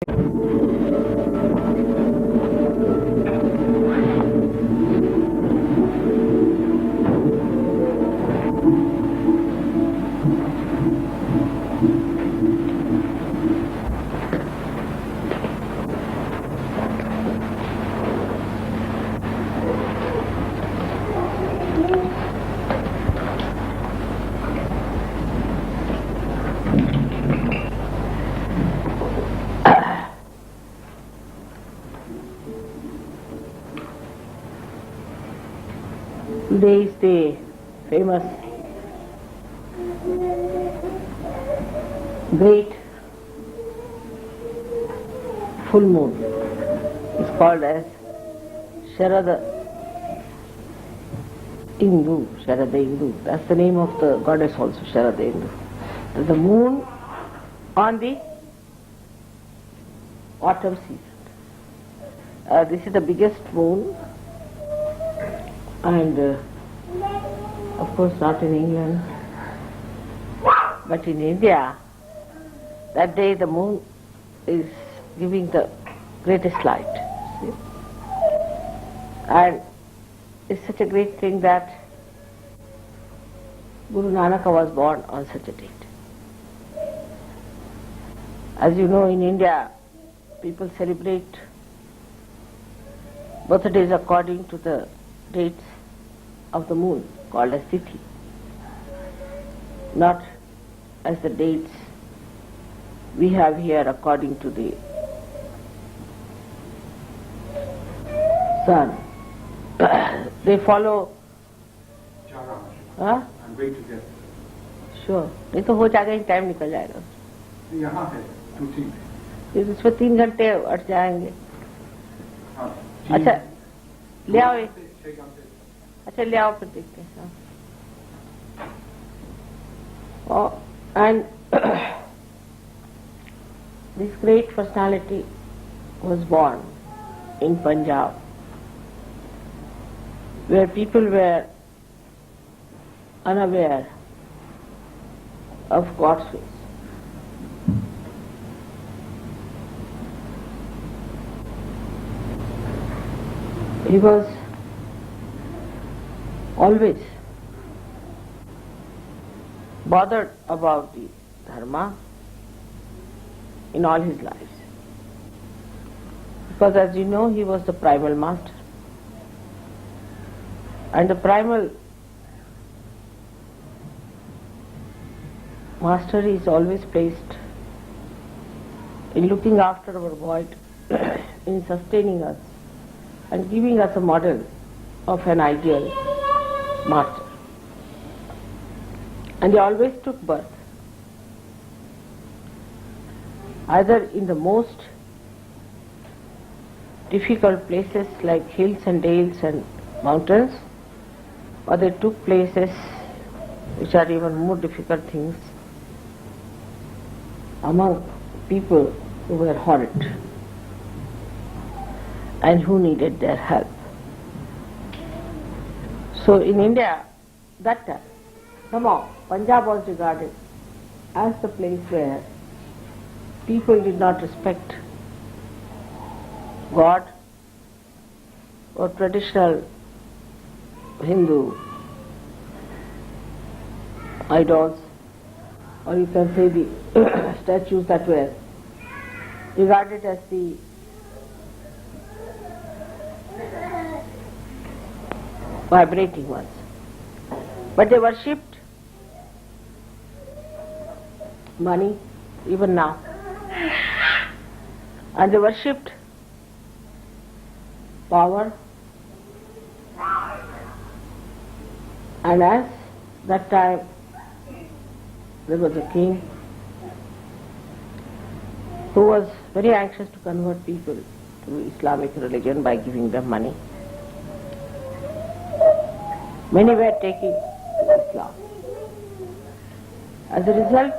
Today is the famous great full moon. It's called as Sharada Indu. That's the name of the goddess also, Sharada Indu. The moon on the autumn season. This is the biggest moon, and of course not in England, but in India. That day the moon is giving the greatest light. See? And it's such a great thing that Guru Nanak was born on such a date. As you know, in India, people celebrate birthdays according to the dates of the moon, called as Tithi, not as the dates we have here according to the sun. They follow. हाँ? I'm going to get. Sure. नहीं तो हो जाएगा, ही time निकल जाएगा. यहाँ है 2-3. फिर उसमें 3 घंटे अट जाएंगे. अच्छा ले आओ. अच्छा ले आओ, फिर देखते हैं. And this great personality was born in Punjab, where people were unaware of God's face. He was always bothered about the dharma in all his lives. Because as you know, he was the primal master. And the primal master is always placed in looking after our void, in sustaining us and giving us a model of an ideal master. And he always took birth either in the most difficult places like hills and dales and mountains, or they took places which are even more difficult things among people who were horrid and who needed their help. So in India, that time, somehow Punjab was regarded as the place where people did not respect God or traditional Hindu idols, or you can say the statues that were regarded as the vibrating ones. But they worshipped money even now. And they worshipped power. And as that time there was a king who was very anxious to convert people to Islamic religion by giving them money. Many were taking Islam. As a result,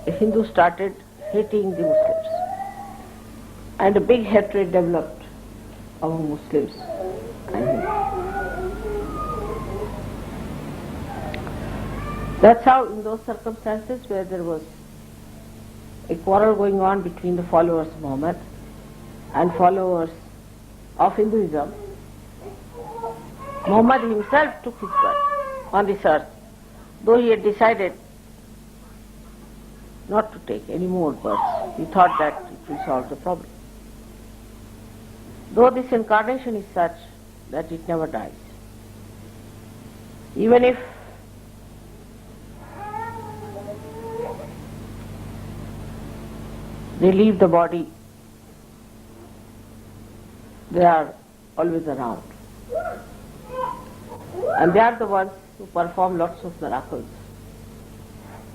the Hindus started hating the Muslims, and a big hatred developed among Muslims and Hindus. That's how, in those circumstances where there was a quarrel going on between the followers of Muhammad and followers of Hinduism. Muhammad himself took his birth on this earth, though he had decided not to take any more births. He thought that it will solve the problem. Though this incarnation is such that it never dies. Even if they leave the body, they are always around. And they are the ones who perform lots of miracles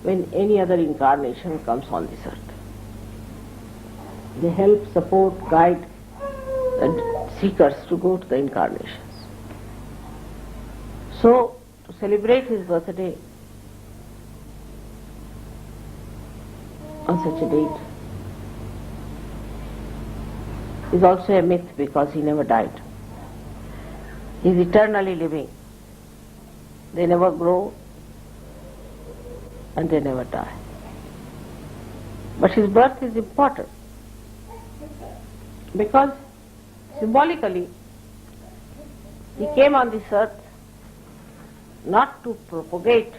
when any other incarnation comes on this earth. They help, support, guide the seekers to go to the incarnations. So, to celebrate his birthday on such a date is also a myth, because he never died. He is eternally living. They never grow and they never die. But his birth is important because symbolically he came on this earth not to propagate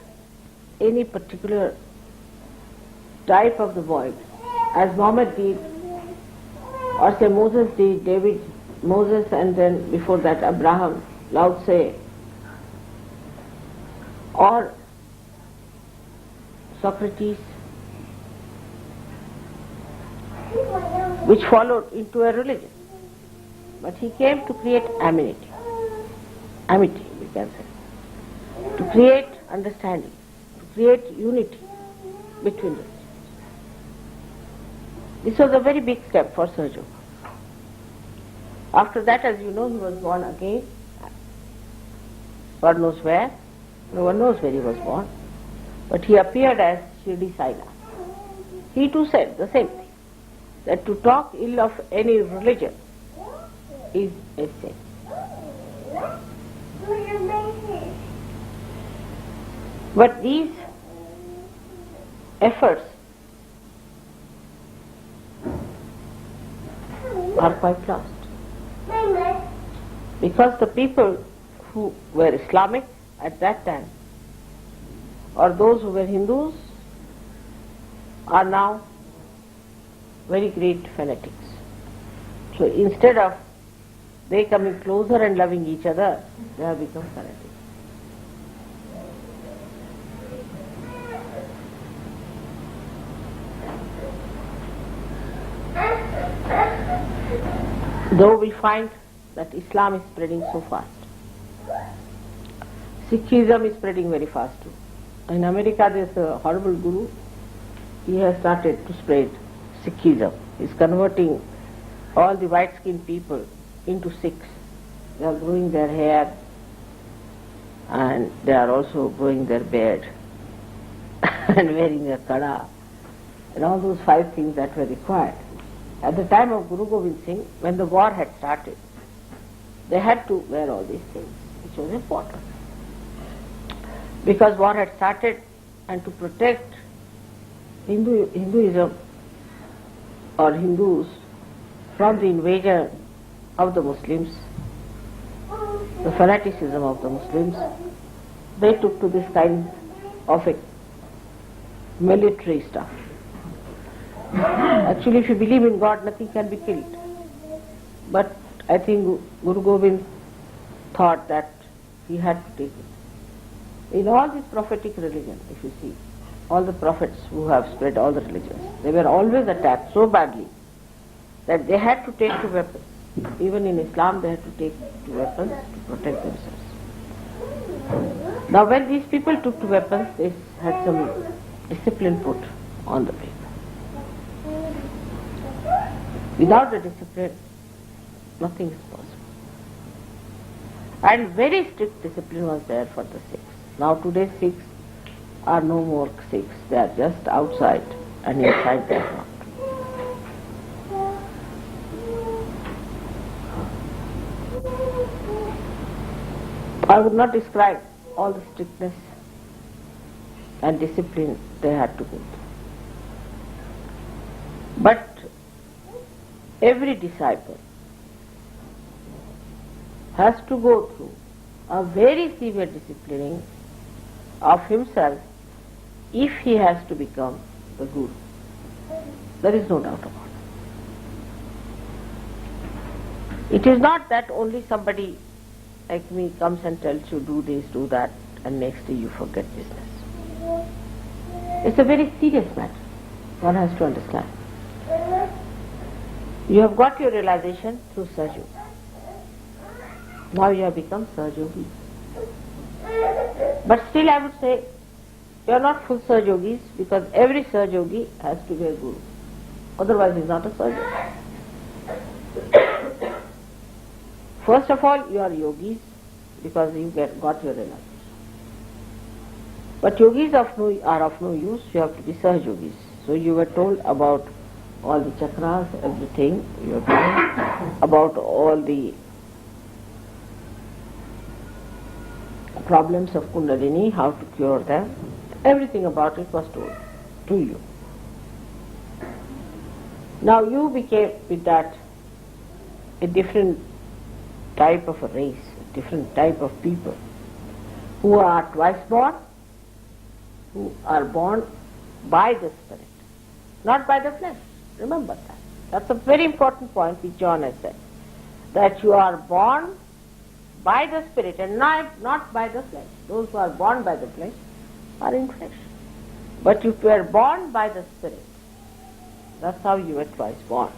any particular type of the void, as Muhammad did, or say Moses did, Moses, and then before that Abraham, Lao Tse, or Socrates, which followed into a religion. But he came to create amity, we can say, to create understanding, to create unity between us. This was a very big step for Sahaja Yoga. After that, as you know, he was born again. God knows where. No one knows where he was born. But he appeared as Shirdi Sai Nam. He too said the same thing, that to talk ill of any religion is a sin. But these efforts are quite lost. Because the people who were Islamic at that time, or those who were Hindus, are now very great fanatics. So instead of they coming closer and loving each other, they have become fanatics. Though we find that Islam is spreading so fast, Sikhism is spreading very fast too. In America there is a horrible guru, he has started to spread Sikhism. He is converting all the white-skinned people into Sikhs. They are growing their hair and they are also growing their beard and wearing a kada and all those 5 things that were required. At the time of Guru Gobind Singh, when the war had started, they had to wear all these things, which was important. Because war had started, and to protect Hinduism or Hindus from the invasion of the Muslims, the fanaticism of the Muslims, they took to this kind of a military stuff. Actually, if you believe in God, nothing can be killed. But I think Guru Gobind thought that he had to take it. In all this prophetic religion, if you see, all the prophets who have spread all the religions, they were always attacked so badly that they had to take to weapons. Even in Islam, they had to take to weapons to protect themselves. Now, when these people took to weapons, they had some discipline put on the people. Without the discipline, nothing is possible. And very strict discipline was there for the Sikhs. Now today Sikhs are no more Sikhs, they are just outside and inside they are not. I would not describe all the strictness and discipline they had to go through. But every disciple has to go through a very severe disciplining of himself if he has to become the Guru. There is no doubt about it. It is not that only somebody like me comes and tells you do this, do that, and next day you forget business. It's a very serious matter. One has to understand. You have got your realization through Sahaja Yoga. Now you have become Sahaja Yogi. But still I would say you are not full Sahaja Yogis, because every Sahaja Yogi has to be a Guru. Otherwise he is not a Sahaja Yogi. First of all, you are Yogis because you got your realization. But Yogis are of no use, you have to be Sahaja Yogis. So you were told about all the chakras, everything you are told, about all the problems of Kundalini, how to cure them, everything about it was told to you. Now you became with that a different type of a race, a different type of people who are twice born, who are born by the Spirit, not by the flesh. Remember that. That's a very important point which John has said, that you are born by the Spirit and not by the flesh. Those who are born by the flesh are in flesh. But if you were born by the Spirit, that's how you were twice born.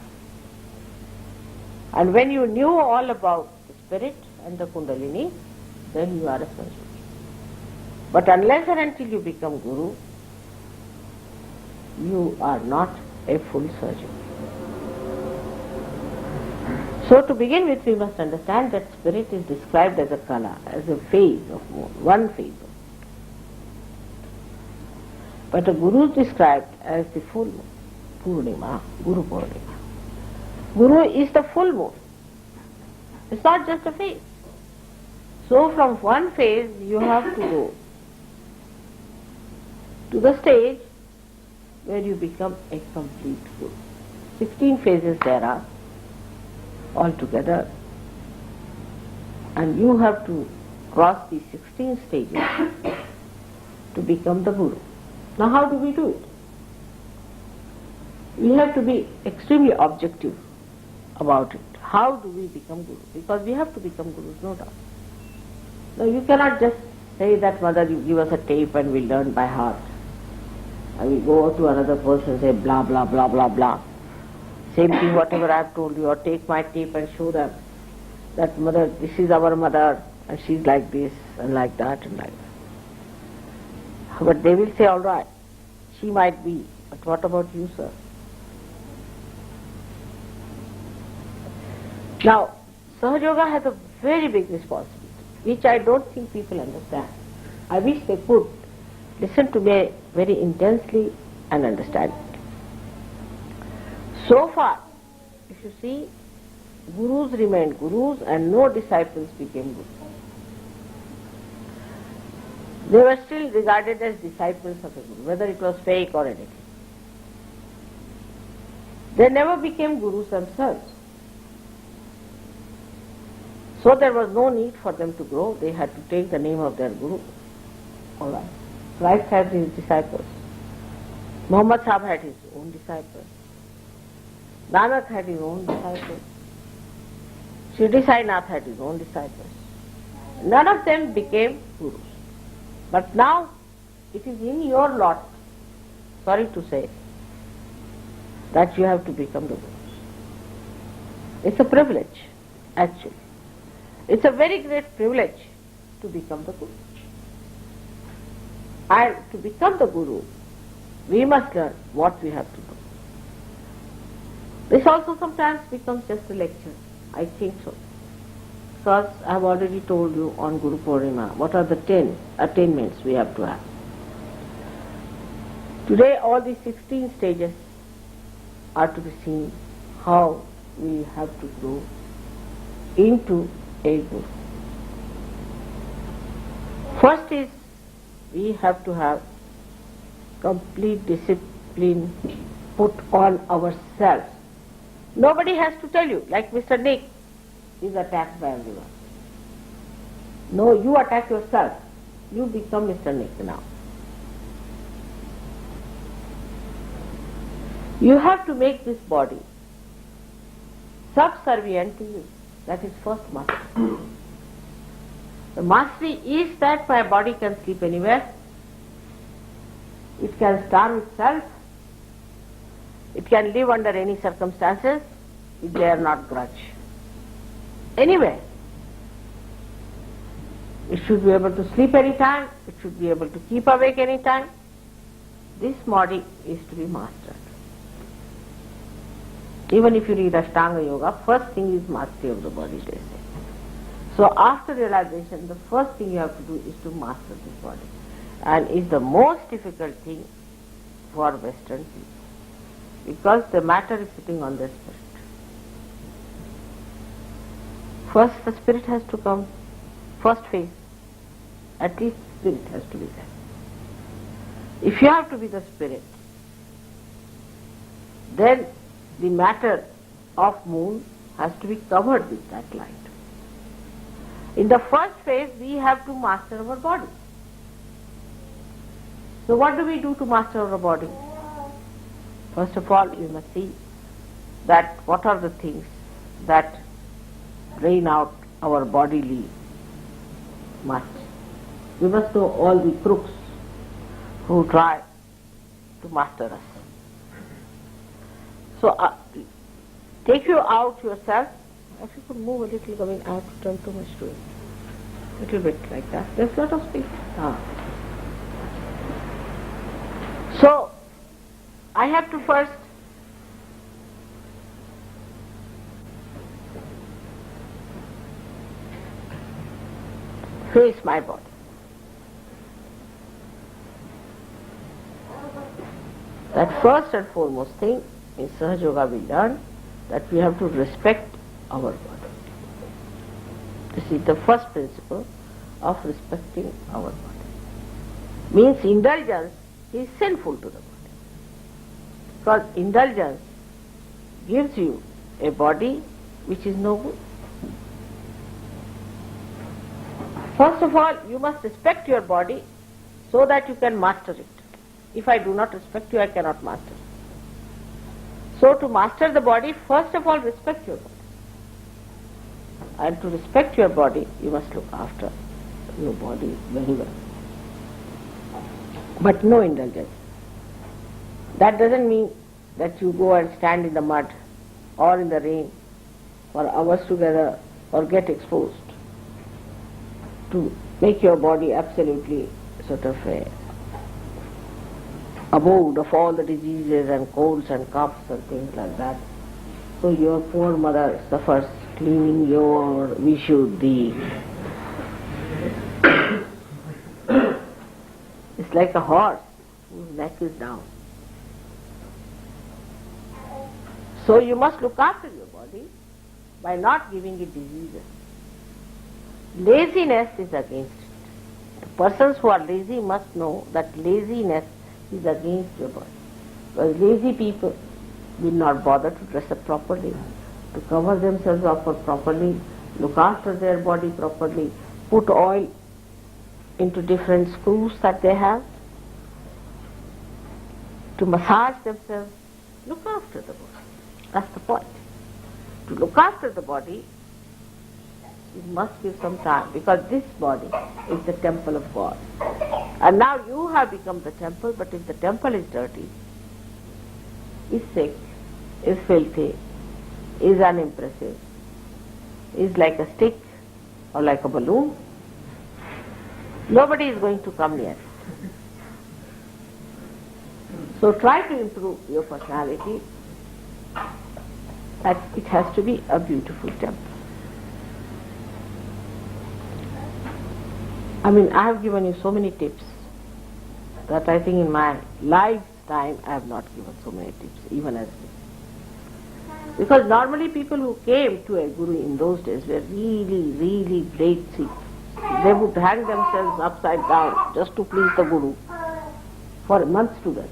And when you knew all about the Spirit and the Kundalini, then you are a Sahaja. But unless and until you become Guru, you are not a full Sahaja. So to begin with, we must understand that Spirit is described as a kala, as a phase of moon, one phase of moon. But a Guru is described as the full moon, Purnima, Guru Purnima. Guru is the full moon. It's not just a phase. So from one phase you have to go to the stage where you become a complete Guru. 16 phases there are altogether, and you have to cross these 16 stages to become the Guru. Now how do we do it? We have to be extremely objective about it. How do we become Guru? Because we have to become Gurus, no doubt. Now you cannot just say that, Mother, you give us a tape and we learn by heart. And we go to another person and say blah blah blah blah blah. Same thing whatever I have told you, or take my tape and show them that, Mother, this is our mother and she's like this and like that and like that. But they will say, all right, she might be, but what about you, sir? Now, Sahaja Yoga has a very big responsibility, which I don't think people understand. I wish they could listen to me very intensely and understand it. So far, if you see, Gurus remained Gurus and no disciples became Gurus. They were still regarded as disciples of a Guru, whether it was fake or anything. They never became Gurus themselves. So there was no need for them to grow. They had to take the name of their Guru. All right. Christ had his disciples. Muhammad Sahib had his own disciples. Nanak had his own disciples. Shri Sai Nath had his own disciples. None of them became Gurus. But now it is in your lot, sorry to say, that you have to become the Gurus. It's a privilege, actually. It's a very great privilege to become the Guru. And to become the Guru, we must learn what we have to do. This also sometimes becomes just a lecture. I think so. Because I have already told you on Guru Purnima what are the 10 attainments we have to have. Today all these 16 stages are to be seen how we have to grow into a Guru. First is we have to have complete discipline put on ourselves. Nobody has to tell you, like Mr. Nick is attacked by everyone. No, you attack yourself. You become Mr. Nick now. You have to make this body subservient to you. That is first mastery. The mastery is that my body can sleep anywhere. It can starve itself. It can live under any circumstances. It dare not grudge. Anywhere. It should be able to sleep anytime. It should be able to keep awake anytime. This body is to be mastered. Even if you read Ashtanga Yoga, first thing is mastery of the body, they say. So after realization, the first thing you have to do is to master this body. And is the most difficult thing for Western people. Because the matter is sitting on the spirit. First the spirit has to come, first phase. At least spirit has to be there. If you have to be the spirit, then the matter of moon has to be covered with that light. In the first phase, we have to master our body. So what do we do to master our body? First of all, you must see that what are the things that drain out our bodily much. We must know all the crooks who try to master us. So take you out yourself. If you could move a little, going out, turn too much to it. A little bit like that. There's a lot of space. So I have to first face my body. That first and foremost thing in Sahaja Yoga we learn that we have to respect our body. This is the first principle of respecting our body. Means indulgence is sinful to the body. Because indulgence gives you a body which is no good. First of all, you must respect your body so that you can master it. If I do not respect you, I cannot master it. So to master the body, first of all, respect your body. And to respect your body, you must look after your body very well. But no indulgence. That doesn't mean that you go and stand in the mud or in the rain for hours together or get exposed to make your body absolutely sort of a abode of all the diseases and colds and coughs and things like that. So your poor mother suffers cleaning your Vishuddhi. It's like a horse whose neck is down. So you must look after your body by not giving it diseases. Laziness is against it. The persons who are lazy must know that laziness is against your body. Because lazy people will not bother to dress up properly, to cover themselves up properly, look after their body properly, put oil into different screws that they have, to massage themselves. Look after the body. That's the point. To look after the body, you must give some time, because this body is the temple of God. And now you have become the temple, but if the temple is dirty, is sick, is filthy, is unimpressive, is like a stick or like a balloon, nobody is going to come near it. So try to improve your personality, that it has to be a beautiful temple. I mean, I have given you so many tips that I think in my lifetime I have not given so many tips, even as this. Because normally people who came to a guru in those days were really, really great Sikhs. They would hang themselves upside down just to please the guru for months together.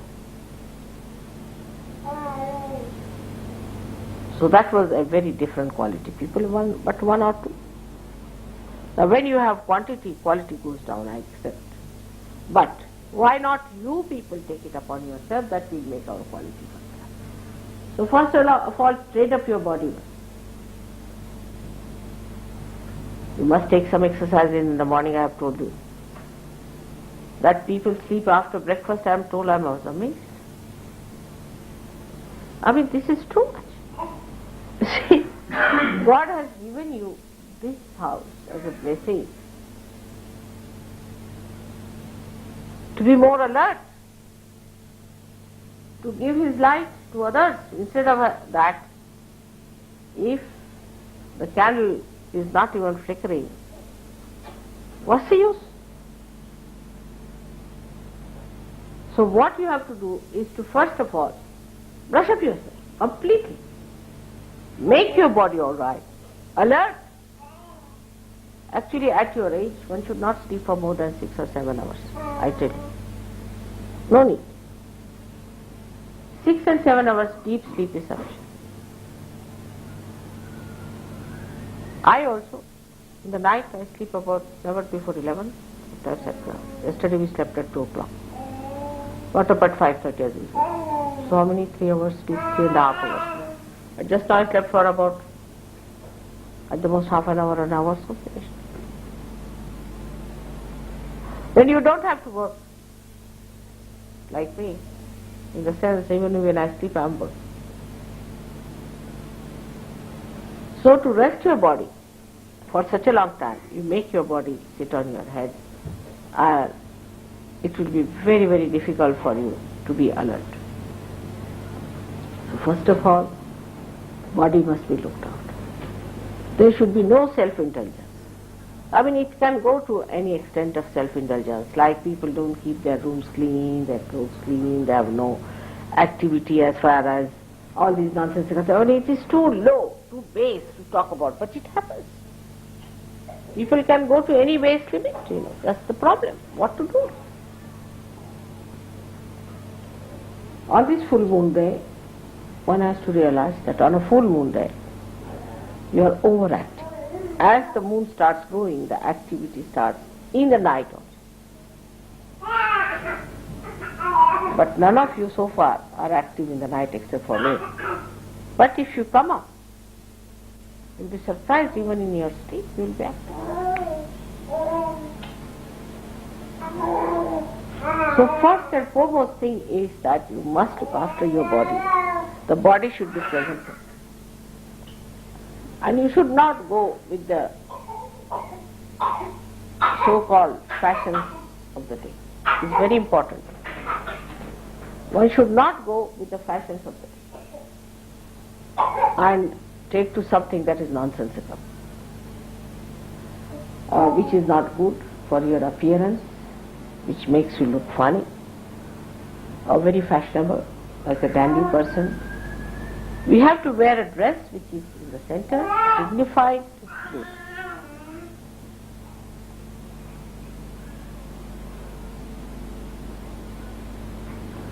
So that was a very different quality. People but one or two. Now when you have quantity, quality goes down, I accept. But why not you people take it upon yourself that will make our quality better? So first of all, train up your body. You must take some exercise in the morning, I have told you. That people sleep after breakfast, I am told, I was amazed. I mean, this is too much. See, God has given you this house as a blessing to be more alert, to give His light to others. Instead of that, if the candle is not even flickering, what's the use? So what you have to do is to first of all brush up yourself completely. Make your body all right. Alert. Actually at your age, one should not sleep for more than 6 or 7 hours. I tell you. No need. 6 and 7 hours deep sleep is sufficient. I also, in the night I sleep about never before 11. Yesterday we slept at 2 o'clock. Got up at 5:30 as usual. So how many? 3 hours sleep, 3.5 hours. And just now I slept for about, at the most half an hour, an hour, so finished. Then you don't have to work, like me, in the sense even when I sleep I am working. So to rest your body for such a long time, you make your body sit on your head. It will be very, very difficult for you to be alert. So first of all, body must be looked after. There should be no self-indulgence. I mean, it can go to any extent of self-indulgence, like people don't keep their rooms clean, their clothes clean, they have no activity as far as all these nonsense. I mean, it is too low, too base to talk about, but it happens. People can go to any base limit, that's the problem. What to do? On this full moon day, one has to realize that on a full moon day, you are overactive. As the moon starts growing, the activity starts in the night also. But none of you so far are active in the night except for me. But if you come up, you'll be surprised even in your sleep, you'll be active. So first and foremost thing is that you must look after your body. The body should be present. And you should not go with the so-called fashions of the day. It's very important. One should not go with the fashions of the day and take to something that is nonsensical, which is not good for your appearance, which makes you look funny, or very fashionable, like a dandy person. We have to wear a dress which is in the center, dignified, good.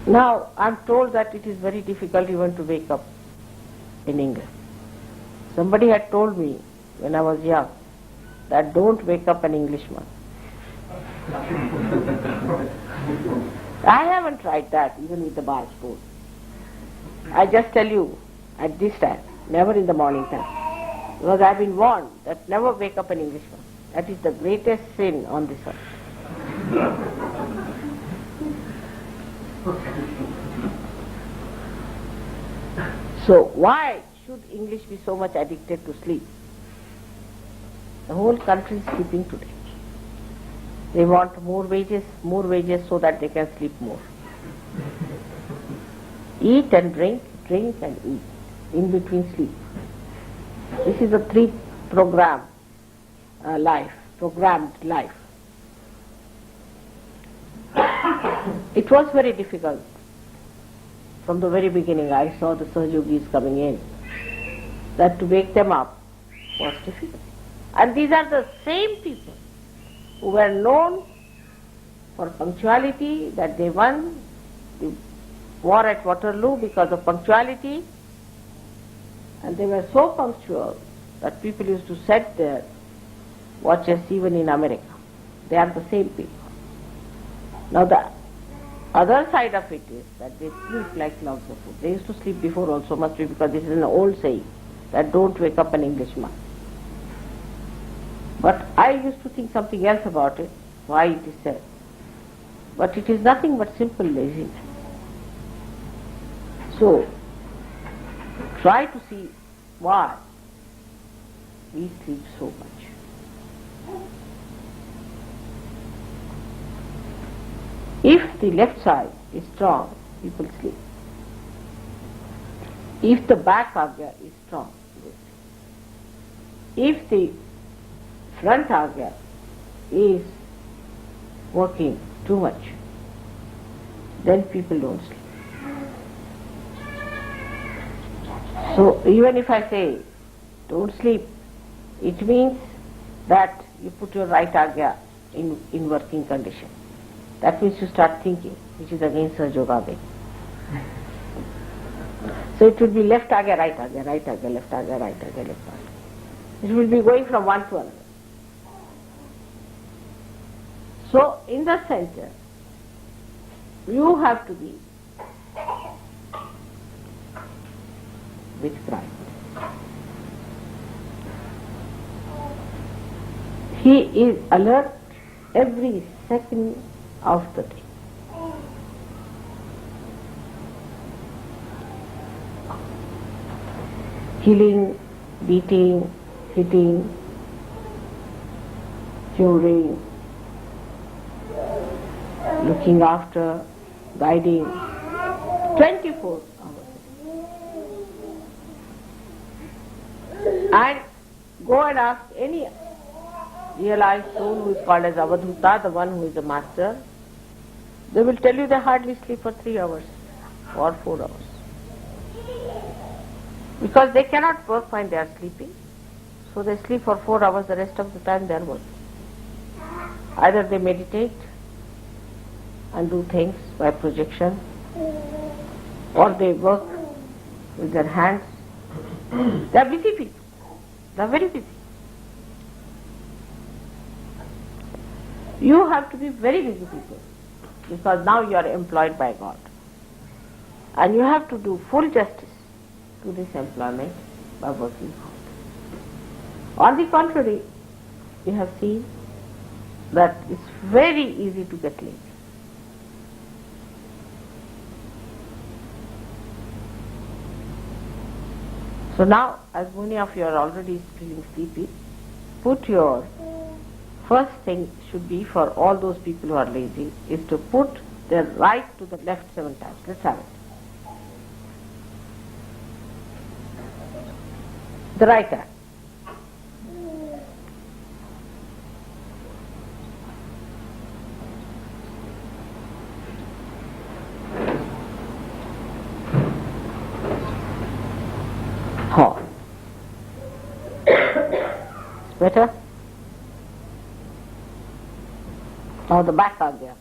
Now, I am told that it is very difficult even to wake up in England. Somebody had told me when I was young that don't wake up an Englishman. I haven't tried that even with the bar spoon. I just tell you, at this time, never in the morning time. Because I have been warned that never wake up an Englishman. That is the greatest sin on this earth. So why should English be so much addicted to sleep? The whole country is sleeping today. They want more wages so that they can sleep more. Eat and drink, drink and eat, in between sleep. This is a programmed life. It was very difficult. From the very beginning I saw the Sahajogis coming in. That to wake them up was difficult. And these are the same people who were known for punctuality, that they won the war at Waterloo because of punctuality. And they were so punctual that people used to set their watches even in America. They are the same people. Now the other side of it is that they sleep like logs of wood. They used to sleep before also, must be because this is an old saying that don't wake up an Englishman. But I used to think something else about it, why it is said. But it is nothing but simple laziness. So, try to see why we sleep so much. If the left side is strong, people sleep. If the back agya is strong, they sleep. If the front agya is working too much, then people don't sleep. So even if I say don't sleep, it means that you put your right agya in working condition. That means you start thinking, which is against Sahaja Yoga. So it will be left agya, right agya, right agya, left agya, right agya, left agya. It will be going from one to another. So in the center, you have to be with Christ. He is alert every second of the day. Killing, beating, hitting, curing, looking after, guiding, 24 hours. And go and ask any realized soul who is called as Avadhuta, the one who is the master. They will tell you they hardly sleep for 3 hours or 4 hours. Because they cannot work when they are sleeping. So they sleep for 4 hours, the rest of the time they are working. Either they meditate and do things by projection, or they work with their hands. They are busy people. They are very busy. You have to be very busy people, because now you are employed by God. And you have to do full justice to this employment by working hard. On the contrary, we have seen that it's very easy to get lazy. So now, as many of you are already feeling sleepy, put your first thing should be for all those people who are lazy is to put their right to the left 7 times. Let's have it. The right hand. Huh. Better? Now the back agya.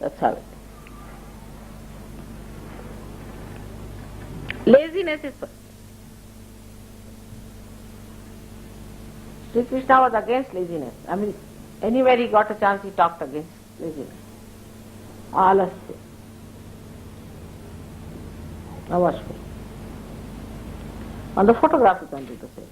Let's have it. Laziness is first. Sri Krishna was against laziness. I mean, anywhere he got a chance, he talked against laziness. Alasya. Now watch me. On the photograph you can do the same.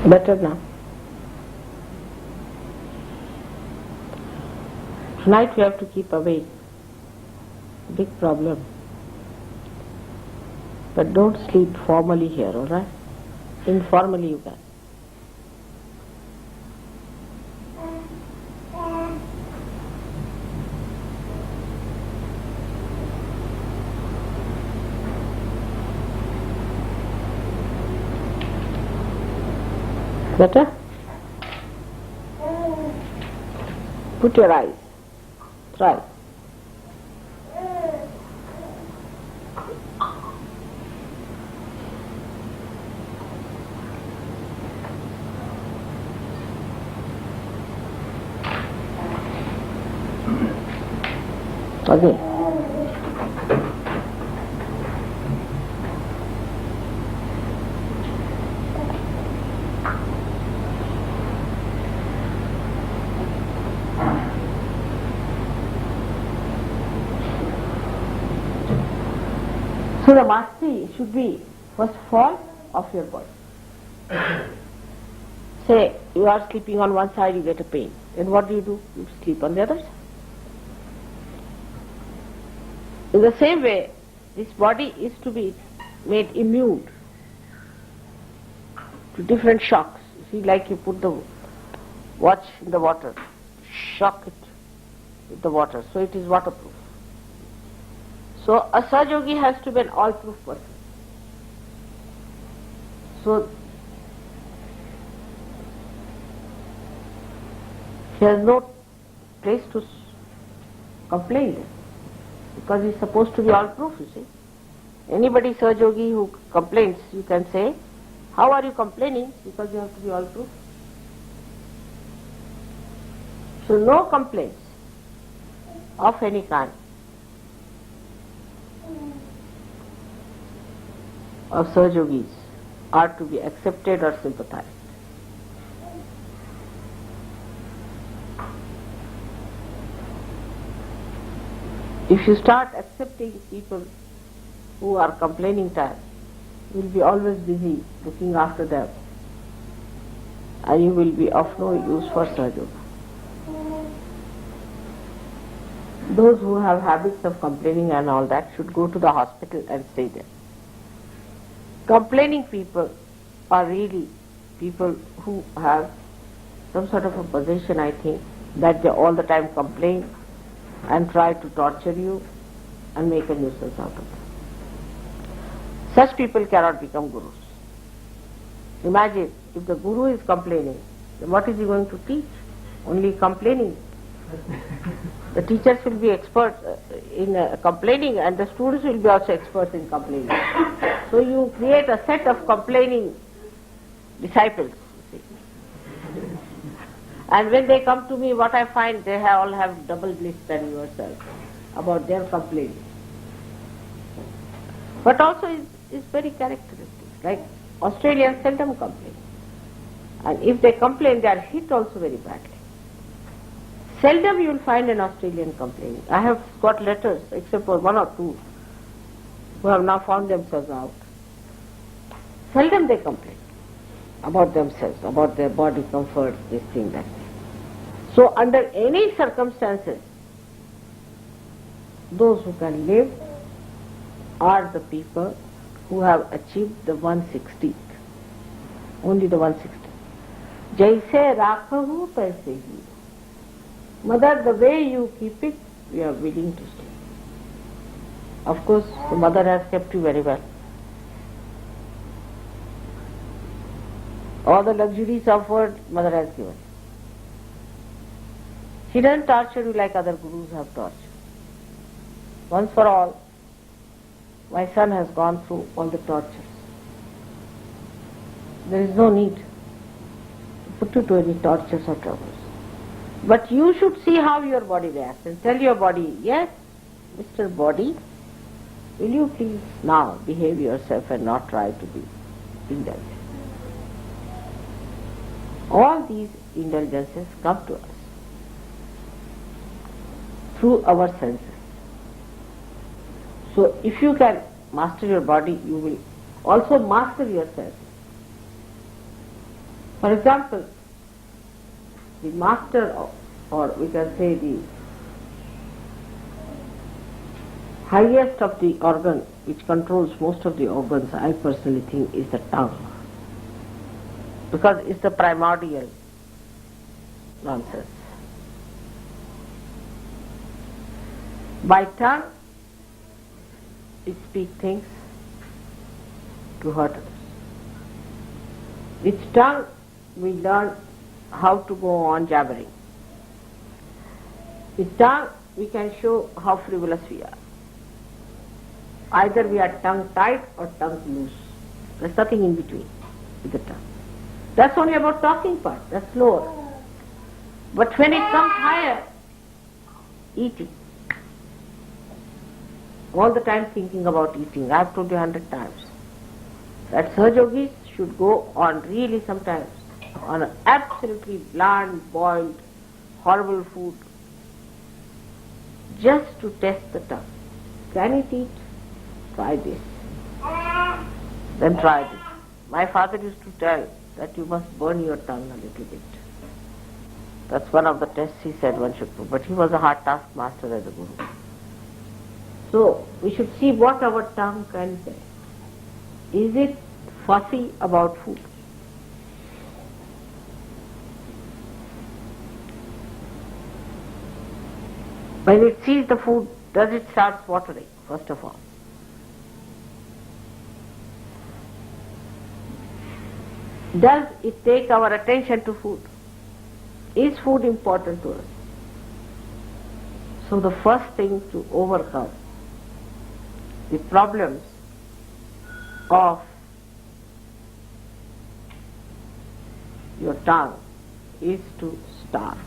Better now. Tonight we have to keep awake. Big problem. But don't sleep formally here, alright? Informally you can. Better? Put your eyes. Try. Again. So the mastery should be, first of all, of your body. Say, you are sleeping on one side, you get a pain. Then what do? You sleep on the other side. In the same way, this body is to be made immune to different shocks. See, like you put the watch in the water, shock it with the water, so it is waterproof. So a Sahaja Yogi has to be an all-proof person. So he has no place to complain, because he is supposed to be all-proof, you see. Anybody Sahaja Yogi who complains, you can say, how are you complaining? Because you have to be all-proof. So no complaints of any kind of Sahaja Yogis are to be accepted or sympathized. If you start accepting people who are complaining tired, you will be always busy looking after them, and you will be of no use for Sahaja Yoga. Those who have habits of complaining and all that should go to the hospital and stay there. Complaining people are really people who have some sort of a possession, I think, that they all the time complain and try to torture you and make a nuisance out of it. Such people cannot become gurus. Imagine, if the guru is complaining, then what is he going to teach? Only complaining. The teachers will be experts in complaining, and the students will be also experts in complaining. So you create a set of complaining disciples, you see. And when they come to me, what I find, they all have double bliss than yourself about their complaining. But also is very characteristic. Like Australians seldom complain. And if they complain, they are hit also very badly. Seldom you will find an Australian complaining. I have got letters, except for one or two, who have now found themselves out. Seldom they complain about themselves, about their body comfort, this thing, that thing. So under any circumstances, those who can live are the people who have achieved the 160th. Only the 160th. Jaise rakhahu taise hi. Mother, the way you keep it, we are willing to stay. Of course, the mother has kept you very well. All the luxuries offered, mother has given. She doesn't torture you like other gurus have tortured. Once for all, my son has gone through all the tortures. There is no need to put you to any tortures or troubles. But you should see how your body reacts and tell your body, yes, Mr. Body, will you please now behave yourself and not try to be indulgent. All these indulgences come to us through our senses. So if you can master your body, you will also master yourself. For example, the master, or we can say the highest of the organ which controls most of the organs, I personally think, is the tongue. Because it's the primordial nonsense. By tongue, we speak things to hurt others. With tongue, we learn how to go on jabbering. With tongue, we can show how frivolous we are. Either we are tongue-tied or tongue loose. There's nothing in between with the tongue. That's only about talking part, that's lower. But when it comes higher, eating. All the time thinking about eating. I have told you 100 times that Sahaja Yogis should go on really sometimes on an absolutely bland, boiled, horrible food just to test the tongue. Can it eat? Try this. Then try this. My father used to tell that you must burn your tongue a little bit. That's one of the tests he said one should do. But he was a hard taskmaster as a guru. So we should see what our tongue can say. Is it fussy about food? When it sees the food, does it start watering, first of all? Does it take our attention to food? Is food important to us? So the first thing to overcome the problems of your tongue is to starve.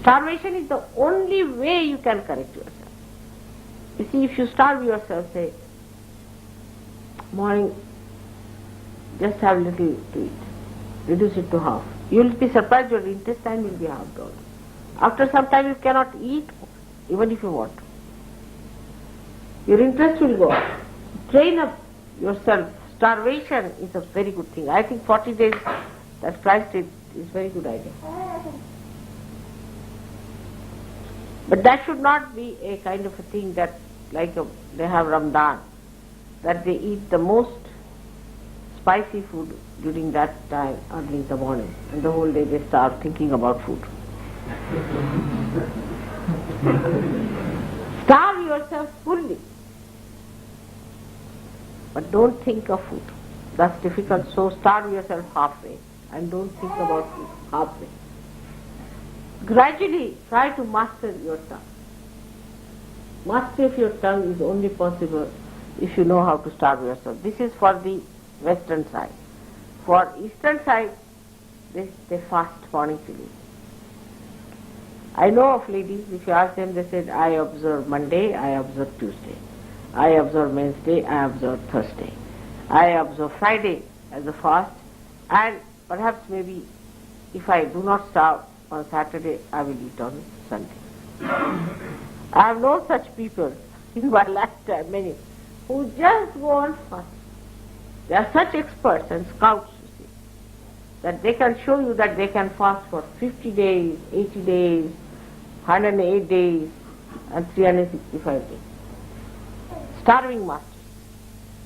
Starvation is the only way you can correct yourself. You see, if you starve yourself, say, morning, just have little to eat, reduce it to half. You will be surprised your intestine will be half gone. After some time you cannot eat even if you want. Your interest will go up. Train up yourself. Starvation is a very good thing. I think 40 days that Christ did is a very good idea. But that should not be a kind of a thing that they have Ramadan, that they eat the most spicy food during that time early in the morning, and the whole day they starve thinking about food. Starve yourself fully, but don't think of food. That's difficult, so starve yourself halfway and don't think about food halfway. Gradually try to master your tongue. Mastery of your tongue is only possible if you know how to starve yourself. This is for the western side. For eastern side, they fast morning till evening. I know of ladies, if you ask them, they said, I observe Monday, I observe Tuesday. I observe Wednesday, I observe Thursday. I observe Friday as a fast, and perhaps maybe if I do not starve on Saturday, I will eat on Sunday. I have known such people in my lifetime, many, who just go on fast. They are such experts and scouts, you see, that they can show you that they can fast for 50 days, 80 days, 108 days, and 365 days. Starving masters.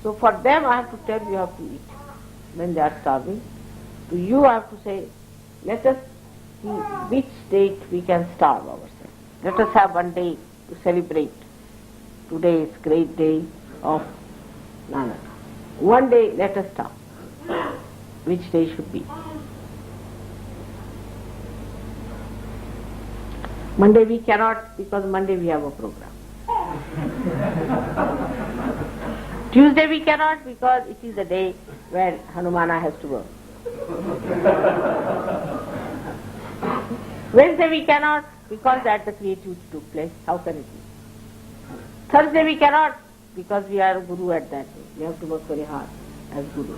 So for them I have to tell you have to eat when they are starving. To you I have to say, let us see which date we can starve ourselves. Let us have one day to celebrate. Today is great day of Nanak. One day let us stop. Which day should be? Monday we cannot, because Monday we have a program. Tuesday we cannot, because it is the day where Hanumana has to work. Wednesday we cannot, because that the creativity took place. How can it be? Thursday we cannot, because we are a guru at that day. We have to work very hard as guru.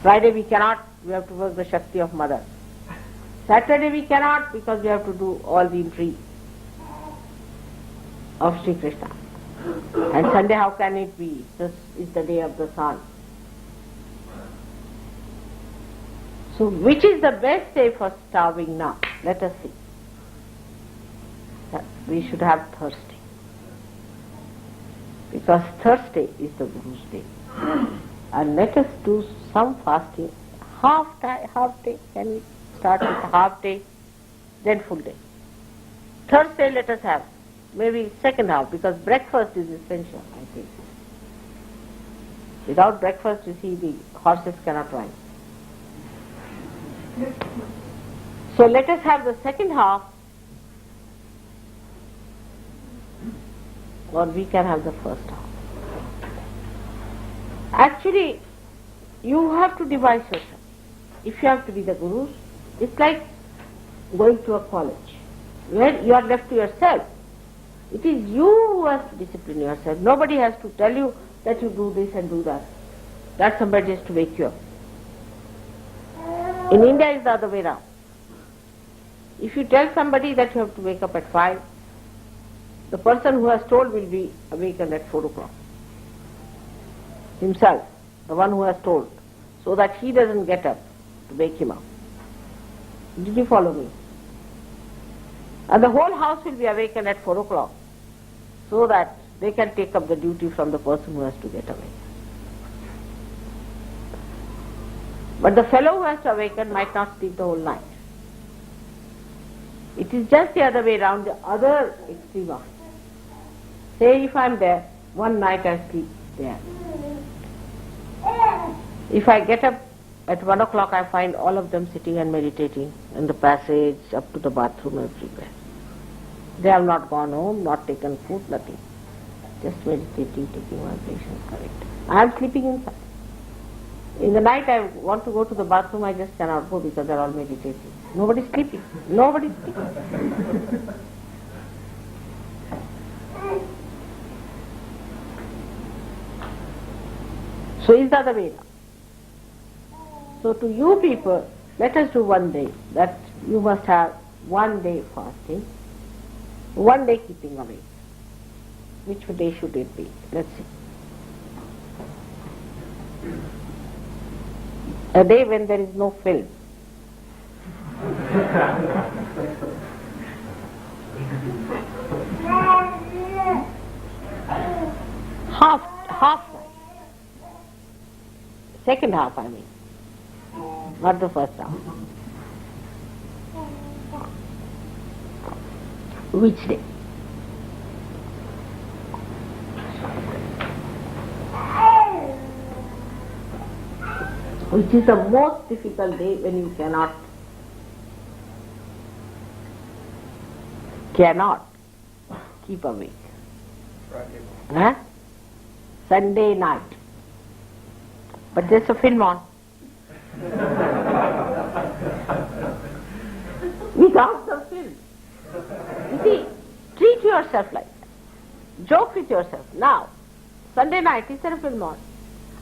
Friday we cannot, we have to work the Shakti of Mother. Saturday we cannot, because we have to do all the intrigue of Sri Krishna. And Sunday, how can it be? This is the day of the sun. So which is the best day for starving now? Let us see. We should have Thursday. Because Thursday is the Guru's day. And let us do some fasting. Half day. Can we start with half day, then full day? Thursday let us have maybe second half, because breakfast is essential, I think. Without breakfast, you see, the horses cannot ride. So let us have the second half, or we can have the first half. Actually, you have to devise yourself. If you have to be the Gurus, it's like going to a college, where you are left to yourself. It is you who has to discipline yourself. Nobody has to tell you that you do this and do that. That somebody has to wake you up. In India, it's the other way around. If you tell somebody that you have to wake up at 5, the person who has told will be awakened at 4 o'clock. Himself, the one who has told, so that he doesn't get up to wake him up. Did you follow me? And the whole house will be awakened at 4 o'clock, so that they can take up the duty from the person who has to get awake. But the fellow who has to awaken might not sleep the whole night. It is just the other way around, the other extreme of it. Say if I am there, one night I sleep there. If I get up at 1 o'clock, I find all of them sitting and meditating in the passage, up to the bathroom, everywhere. They have not gone home, not taken food, nothing. Just meditating, taking vibration, correct. I am sleeping inside. In the night I want to go to the bathroom, I just cannot go because they are all meditating. Nobody is sleeping. Nobody is sleeping. So is the other way now. So to you people, let us do one day, that you must have 1 day fasting, 1 day keeping awake. Which day should it be? Let's see. A day when there is no film. half night. Second half, I mean. Not the first half. Which day? Which is the most difficult day when you cannot keep awake. Friday. Huh? Sunday night. But there's a film on. Without the film. You see, treat yourself like that. Joke with yourself. Now, Sunday night, is there a film on?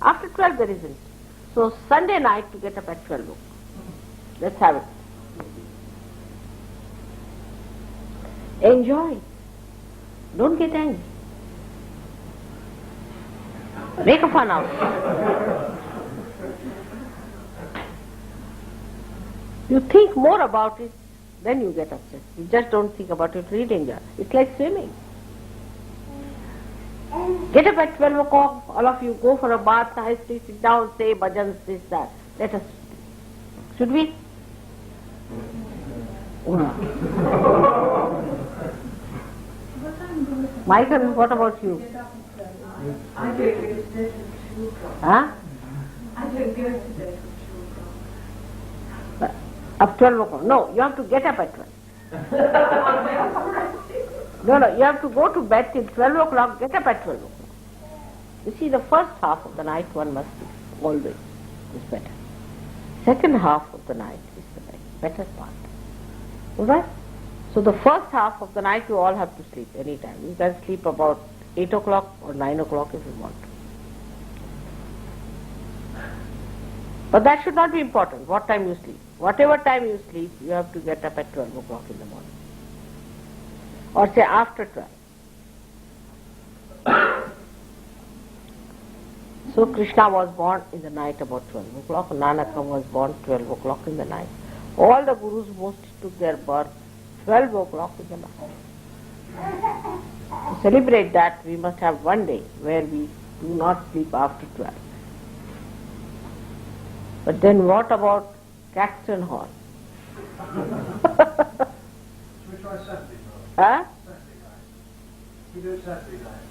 After 12 there isn't. So Sunday night to get up at 12 o'clock. Let's have it. Enjoy. Don't get angry. Make a fun out of it. You think more about it, then you get upset. You just don't think about it, really enjoy. It's like swimming. Get up at 12 o'clock, all of you go for a bath, nicely sit down, say bhajans, this, that. Let us. Should we? Michael, what about you? I don't go to bed till 2 o'clock. Huh? I don't go to bed till 2 o'clock. Up 12 o'clock. No, you have to get up at 12. No, you have to go to bed till 12 o'clock, get up at 12 o'clock. You see, the first half of the night one must sleep, always, is better. Second half of the night is the better part. Alright? So the first half of the night you all have to sleep anytime. You can sleep about 8 o'clock or 9 o'clock if you want to. But that should not be important, what time you sleep. Whatever time you sleep, you have to get up at 12 o'clock in the morning. Or say after 12. So Krishna was born in the night about 12 o'clock. Nanak was born 12 o'clock in the night. All the gurus mostly took their birth 12 o'clock in the night. To celebrate that, we must have one day where we do not sleep after 12. But then what about Caxton Hall? We try Saturday night. Huh? Saturday night. We do it Saturday night.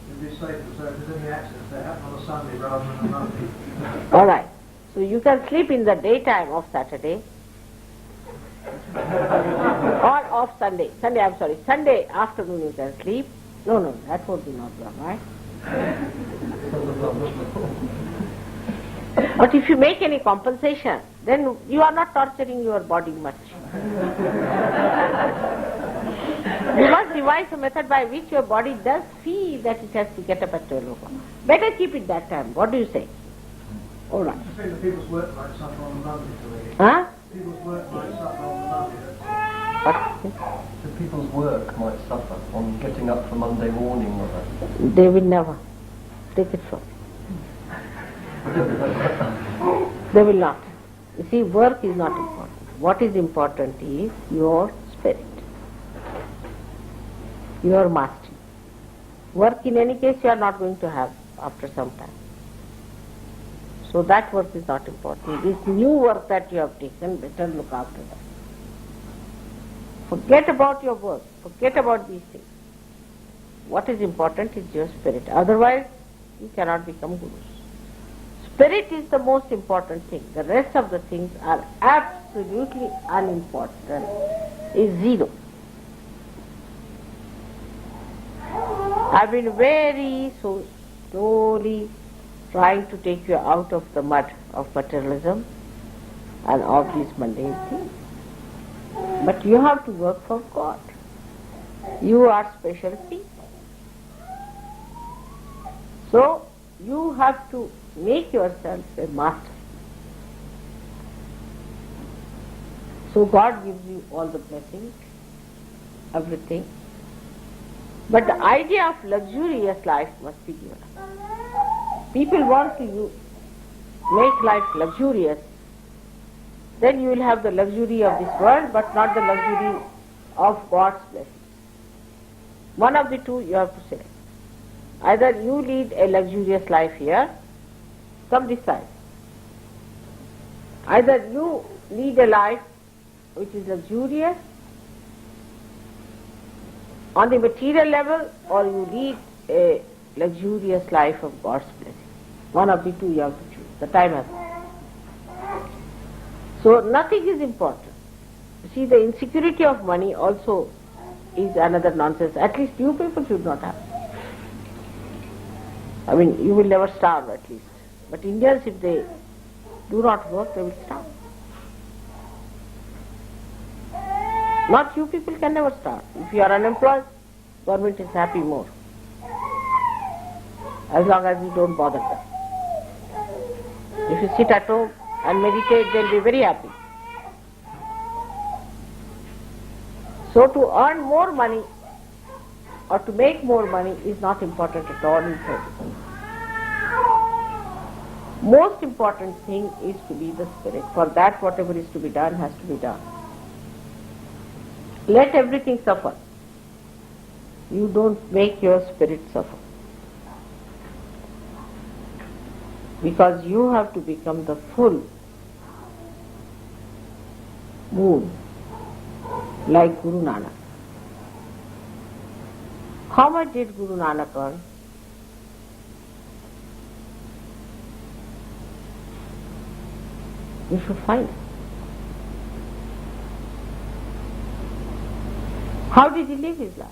It'd be safer, so if there's any accidents, they happen on a Sunday rather than a Monday. Alright. So you can sleep in the daytime of Saturday or of Sunday. Sunday afternoon you can sleep. No, that would be not wrong, right? But if you make any compensation, then you are not torturing your body much. You must devise a method by which your body does feel that it has to get up at 12 o'clock. Better keep it that time. What do you say? All right. I think the people's work might suffer on the Monday for me. Huh? People's work might suffer on the Monday. What? So people's work might suffer on getting up for Monday morning or that. They will never. Take it from me. They will not. You see, work is not important. What is important is your spirit, your mastery. Work in any case you are not going to have after some time. So that work is not important. This new work that you have taken, better look after that. Forget about your work. Forget about these things. What is important is your spirit. Otherwise, you cannot become gurus. Spirit is the most important thing. The rest of the things are absolutely unimportant. Is zero. I've been very so slowly trying to take you out of the mud of materialism and of these mundane things. But you have to work for God. You are special people. So you have to make yourself a master. So God gives you all the blessings, everything. But the idea of luxurious life must be given up. People want to make life luxurious. Then you will have the luxury of this world, but not the luxury of God's blessings. One of the two you have to select. Either you lead a luxurious life here, come this side. Either you lead a life which is luxurious on the material level, or you lead a luxurious life of God's blessing. One of the two you have to choose. The time has come. So nothing is important. You see, the insecurity of money also is another nonsense. At least you people should not have. I mean, you will never starve at least. But Indians, if they do not work, they will starve. Not you people can never starve. If you are unemployed, government is happy more. As long as you don't bother them. If you sit at home and meditate, they'll be very happy. So to earn more money or to make more money is not important at all in service. Most important thing is to be the spirit. For that, whatever is to be done has to be done. Let everything suffer. You don't make your spirit suffer. Because you have to become the full moon, like Guru Nanak. How much did Guru Nanak earn? You should find it. How did he live his life?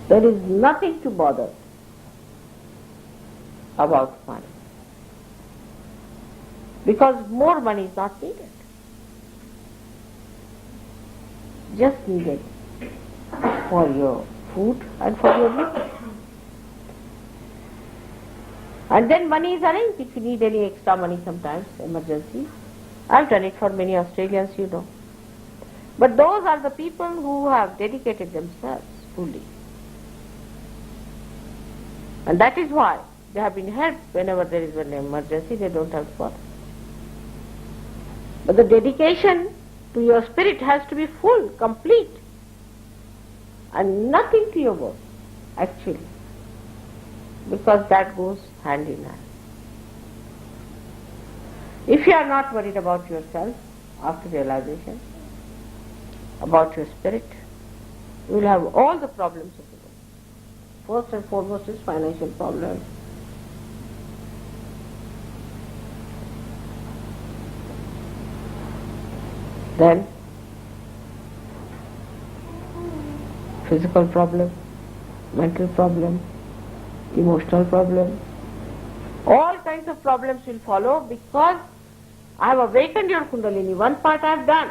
There is nothing to bother about money. Because more money is not needed. Just needed for your food and for your living. And then money is arranged if you need any extra money sometimes, emergency. I've done it for many Australians, you know. But those are the people who have dedicated themselves fully. And that is why they have been helped whenever there is an emergency, they don't have to. But the dedication to your spirit has to be full, complete, and nothing to your work, actually, because that goes hand in hand. If you are not worried about yourself after realization, about your spirit, you will have all the problems of the world. First and foremost is financial problems. Then physical problem, mental problem, emotional problem. All kinds of problems will follow because I have awakened your Kundalini. One part I have done.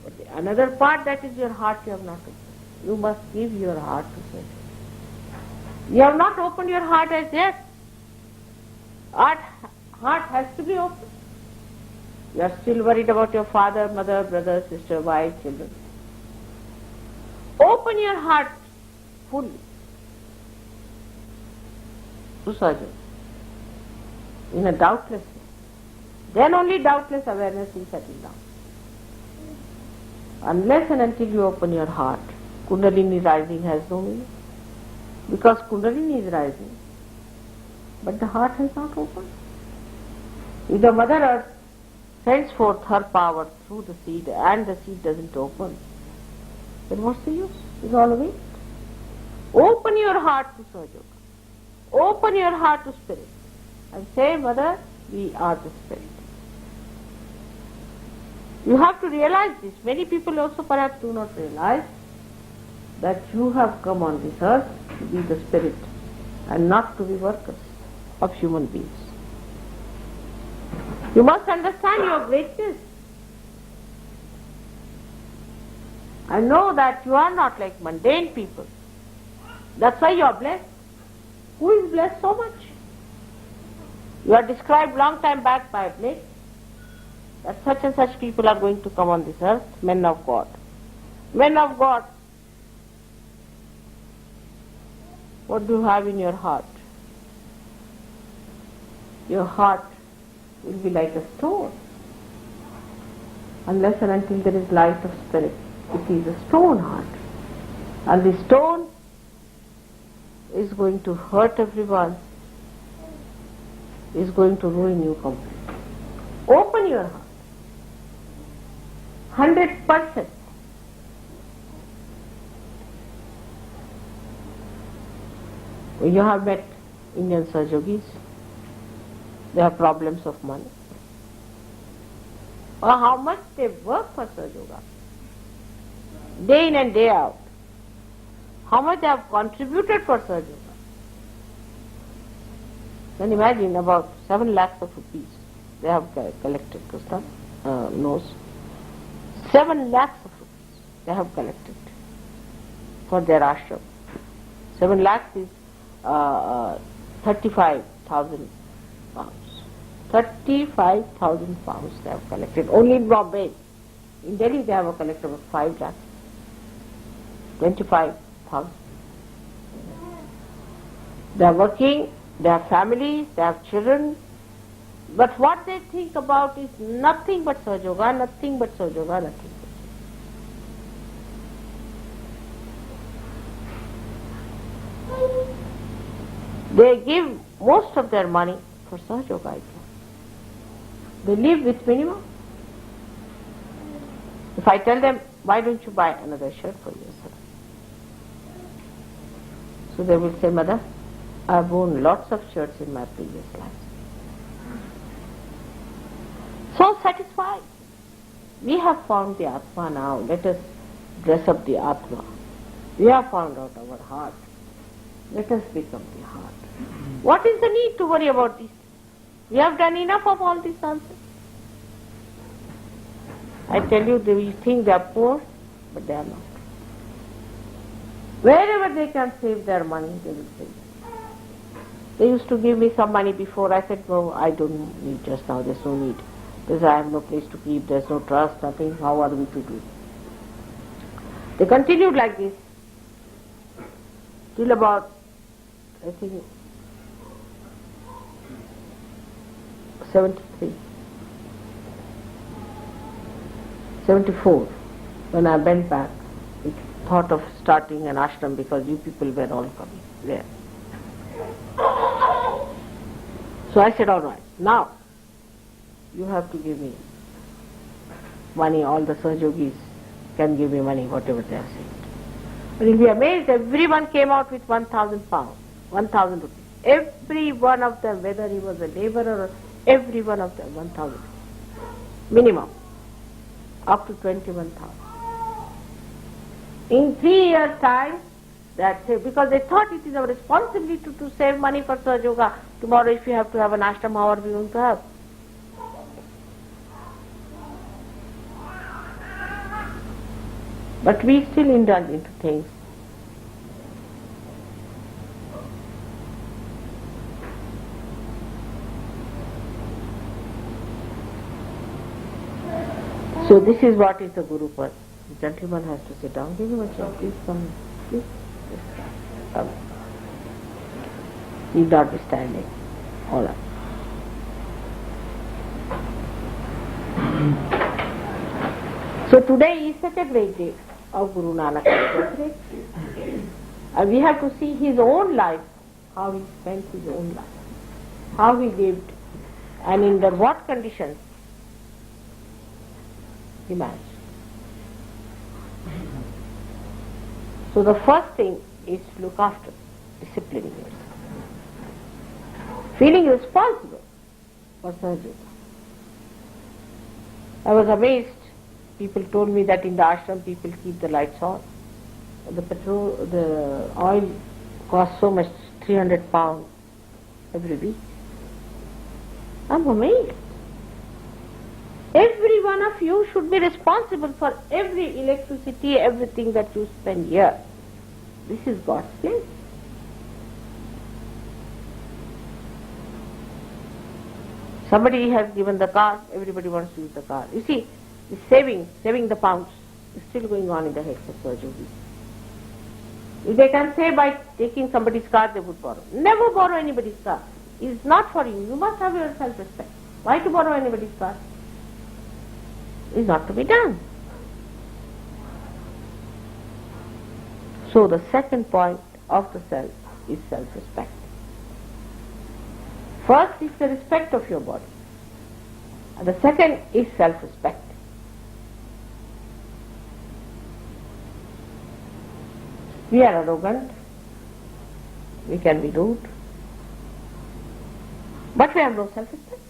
But the another part, that is your heart, you have not opened. You must give your heart to Sahaja. You have not opened your heart as yet. Heart has to be opened. You are still worried about your father, mother, brother, sister, wife, children. Open your heart fully to Sahaja in a doubtless way. Then only doubtless awareness will settle down. Unless and until you open your heart, Kundalini rising has no meaning. Because Kundalini is rising, but the heart has not opened. If the Mother Earth sends forth her power through the seed and the seed doesn't open, then what's the use? It's all a waste. Open your heart to Sahaja. Open your heart to Spirit and say, Mother, we are the Spirit. You have to realize this. Many people also perhaps do not realize that you have come on this earth to be the Spirit and not to be workers of human beings. You must understand your greatness and know that you are not like mundane people. That's why you are blessed. Who is blessed so much? You are described long time back by a plate that such and such people are going to come on this earth, men of God. Men of God, what do you have in your heart? Your heart will be like a stone. Unless and until there is light of spirit, it is a stone heart. And the stone is going to hurt everyone, is going to ruin you completely. Open your heart. 100%. You have met Indian Sahajogis. They have problems of money. Or how much they work for Sahaja Yoga. Day in and day out. How much they have contributed for Sahaja Yoga. Then imagine about 7 lakhs of rupees they have collected. Krishna knows. 7 lakhs of rupees they have collected for their ashram. 7 lakhs is 35,000 pounds. 35,000 pounds they have collected. Only in Bombay. In Delhi they have a collected of 5 lakhs. 25,000. They are working, they have families, they have children. But what they think about is nothing but Sahaja Yoga, nothing but Sahaja Yoga, nothing but Sahaja Yoga. They give most of their money for Sahaja Yoga, I think. They live with minimum. If I tell them, why don't you buy another shirt for yourself? So they will say, Mother, I have worn lots of shirts in my previous life. So satisfied. We have found the Atma now. Let us dress up the Atma. We have found out our heart. Let us become the heart. What is the need to worry about these things? We have done enough of all these nonsense. I tell you, they think they are poor, but they are not. Wherever they can save their money, they will save it. They used to give me some money before. I said, no, I don't need just now. There's no need. Because I have no place to keep. There's no trust, nothing. How are we to do it? They continued like this till about, I think, 73, 74, when I went back, we thought of starting an ashram because you people were all coming there. So I said, all right, now you have to give me money. All the Sahaja Yogis can give me money, whatever they are saying. But you'll be amazed, everyone came out with 1,000 pounds, 1,000 rupees. Every one of them, whether he was a laborer or every one of them, 1,000 minimum, up to 21,000. In 3 years' time, that's it, because they thought it is our responsibility to save money for Sahaja Yoga. Tomorrow if you have to have an ashram, how are we going to have? But we still indulge into things. So this is what is the Guru Pad. The gentleman has to sit down. Give him a chair. Please come. Please. Come. Need not be standing. All right. So today is such a great day of Guru Nanak. And we have to see his own life, how he spent his own life, how he lived, and under what conditions he managed. So the first thing is to look after, disciplining yourself. Feeling responsible for Sahaja Yoga. I was amazed. People told me that in the ashram people keep the lights on. The oil costs so much, 300 pounds every week. I'm amazed. Every one of you should be responsible for every electricity, everything that you spend here. This is God's place. Somebody has given the car, everybody wants to use the car. You see, the saving the pounds is still going on in the heads of Sahaja Yogis. If they can say by taking somebody's car, they would borrow. Never borrow anybody's car. It's not for you. You must have your self-respect. Why to borrow anybody's car? It's not to be done. So the second point of the self is self-respect. First is the respect of your body. And the second is self-respect. We are arrogant, we can be rude, but we have no self-respect.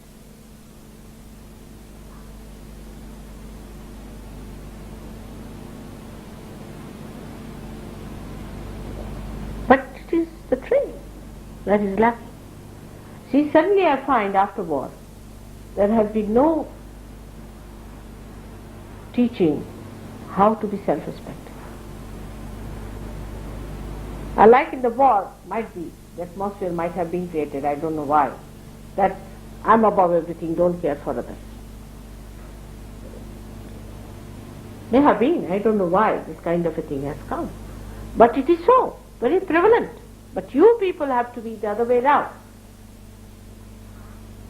But it is the tree that is lacking. See, suddenly I find after war, there has been no teaching how to be self-respected. Like in the war, might be, the atmosphere might have been created, I don't know why, that I'm above everything, don't care for others. May have been, I don't know why this kind of a thing has come. But it is so, very prevalent. But you people have to be the other way around.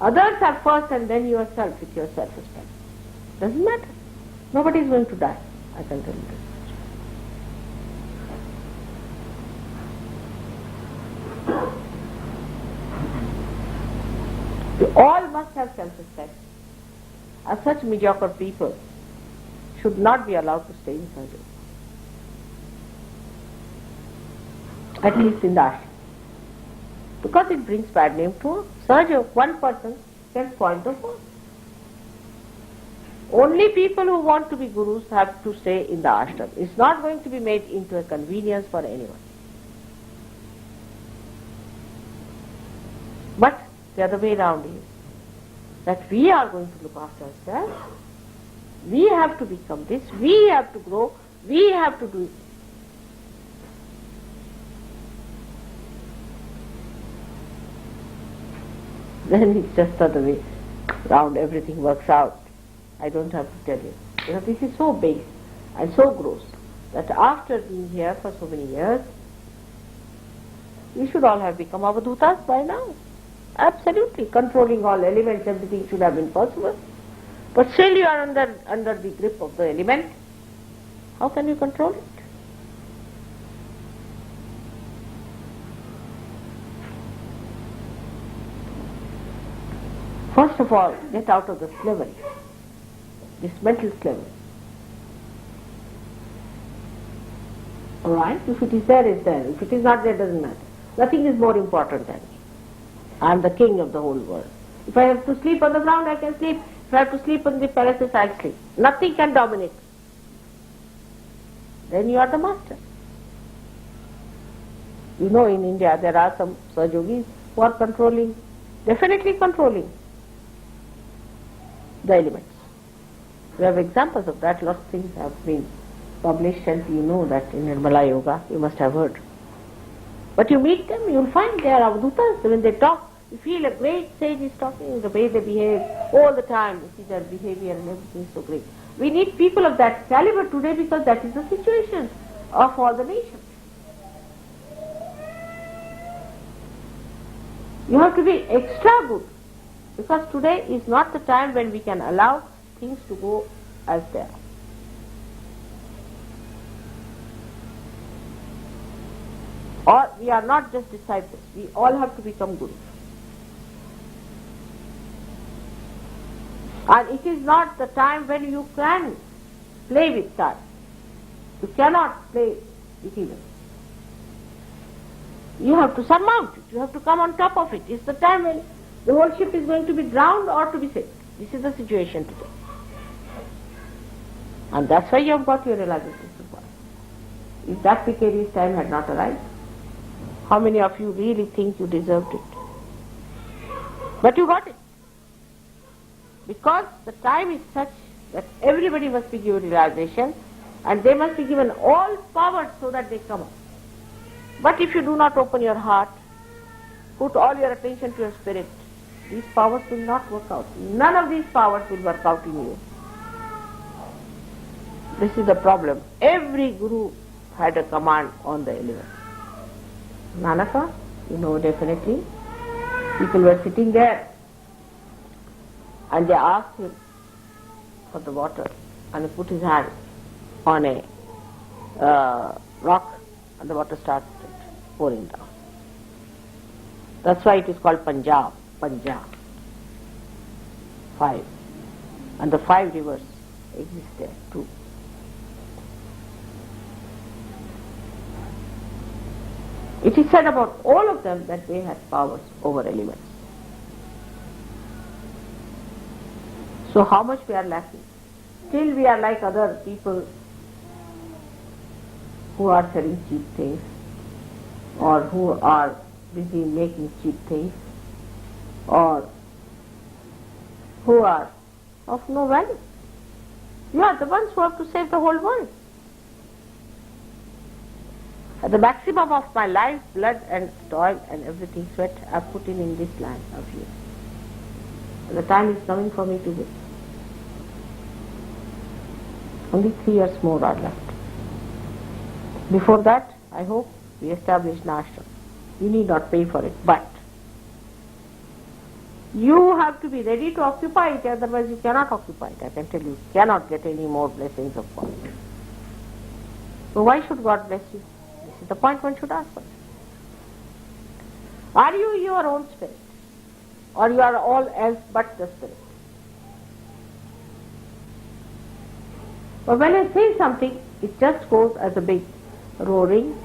Others are first and then yourself with your self-respect. Doesn't matter. Nobody is going to die, I can tell you this. You all must have self-respect. As such mediocre people should not be allowed to stay in Sahaja. At least in the ashram. Because it brings bad name to Sahaja. One person can spoil the whole. Only people who want to be gurus have to stay in the ashram. It's not going to be made into a convenience for anyone. But the other way around is that we are going to look after ourselves. We have to become this. We have to grow. We have to do it. Then it's just the other way round. Everything works out. I don't have to tell you. This is so base and so gross. that after being here for so many years, we should all have become avadhutas by now. Absolutely. Controlling all elements, everything should have been possible. But still you are under the grip of the element. How can you control it? First of all, get out of the slavery, this mental slavery. Alright? If it is there, it's there. If it is not there, doesn't matter. Nothing is more important than me. I am the king of the whole world. If I have to sleep on the ground, I can sleep. If I have to sleep in the palaces, I'll sleep. Nothing can dominate. Then you are the master. You know, in India there are some Sahaja Yogis who are controlling, definitely controlling the elements. We have examples of that. Lots of things have been published, and you know that in Nirmala Yoga, you must have heard. But you meet them, you will find they are avadhutas. When they talk, you feel a great sage is talking, the way they behave all the time. You see their behavior and everything is so great. We need people of that caliber today because that is the situation of all the nations. You have to be extra good, because today is not the time when we can allow things to go as they are. Or we are not just disciples, we all have to become gurus. And it is not the time when you can play with time. You cannot play with evil. You have to surmount it, you have to come on top of it. It's the time when the whole ship is going to be drowned or to be saved. This is the situation today. And that's why you have got your realization so far. If that precarious time had not arrived, how many of you really think you deserved it? But you got it. Because the time is such that everybody must be given realization, and they must be given all powers so that they come up. But if you do not open your heart, put all your attention to your spirit, these powers will not work out. None of these powers will work out in you. This is the problem. Every guru had a command on the element. Nanak, you know definitely, people were sitting there and they asked him for the water, and he put his hand on a rock and the water started pouring down. That's why it is called Punjab. 5. And the 5 rivers exist there too. It is said about all of them that they had powers over elements. So how much we are lacking? Still we are like other people who are selling cheap things, or who are busy making cheap things, or who are of no value. You are the ones who have to save the whole world. At the maximum of my life, blood and toil and everything, sweat, I have put in this land of you. And the time is coming for me to give. Only 3 years more are left. Before that, I hope we establish an ashram. You need not pay for it, but you have to be ready to occupy it, otherwise you cannot occupy it. I can tell you, cannot get any more blessings of God. So why should God bless you? This is the point one should ask for. Are you your own spirit, or you are all else but the spirit? But when I say something, it just goes as a big roaring.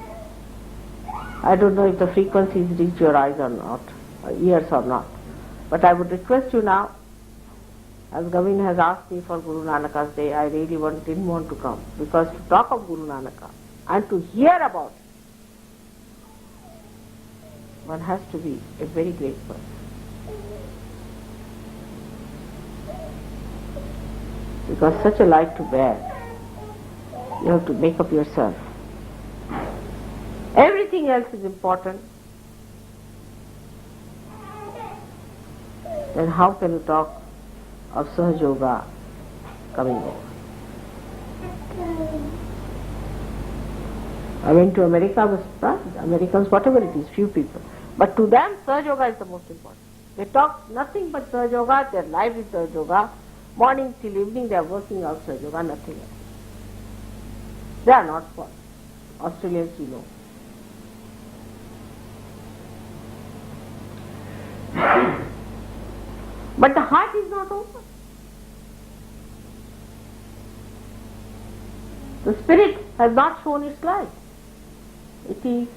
I don't know if the frequencies reach your eyes or not, or ears or not. But I would request you now, as Gavin has asked me for Guru Nanak's day, I really didn't want to come, because to talk of Guru Nanaka and to hear about it, one has to be a very great person. Because such a light to bear, you have to make up yourself. Everything else is important. Then how can you talk of Sahaja Yoga coming over? I went to America, I was surprised. Americans, whatever it is, few people. But to them, Sahaja Yoga is the most important. They talk nothing but Sahaja Yoga, their life is Sahaja Yoga. Morning till evening they are working out Sahaja Yoga, nothing else. They are not for Australians, you know. But the heart is not open. The spirit has not shown its light. It is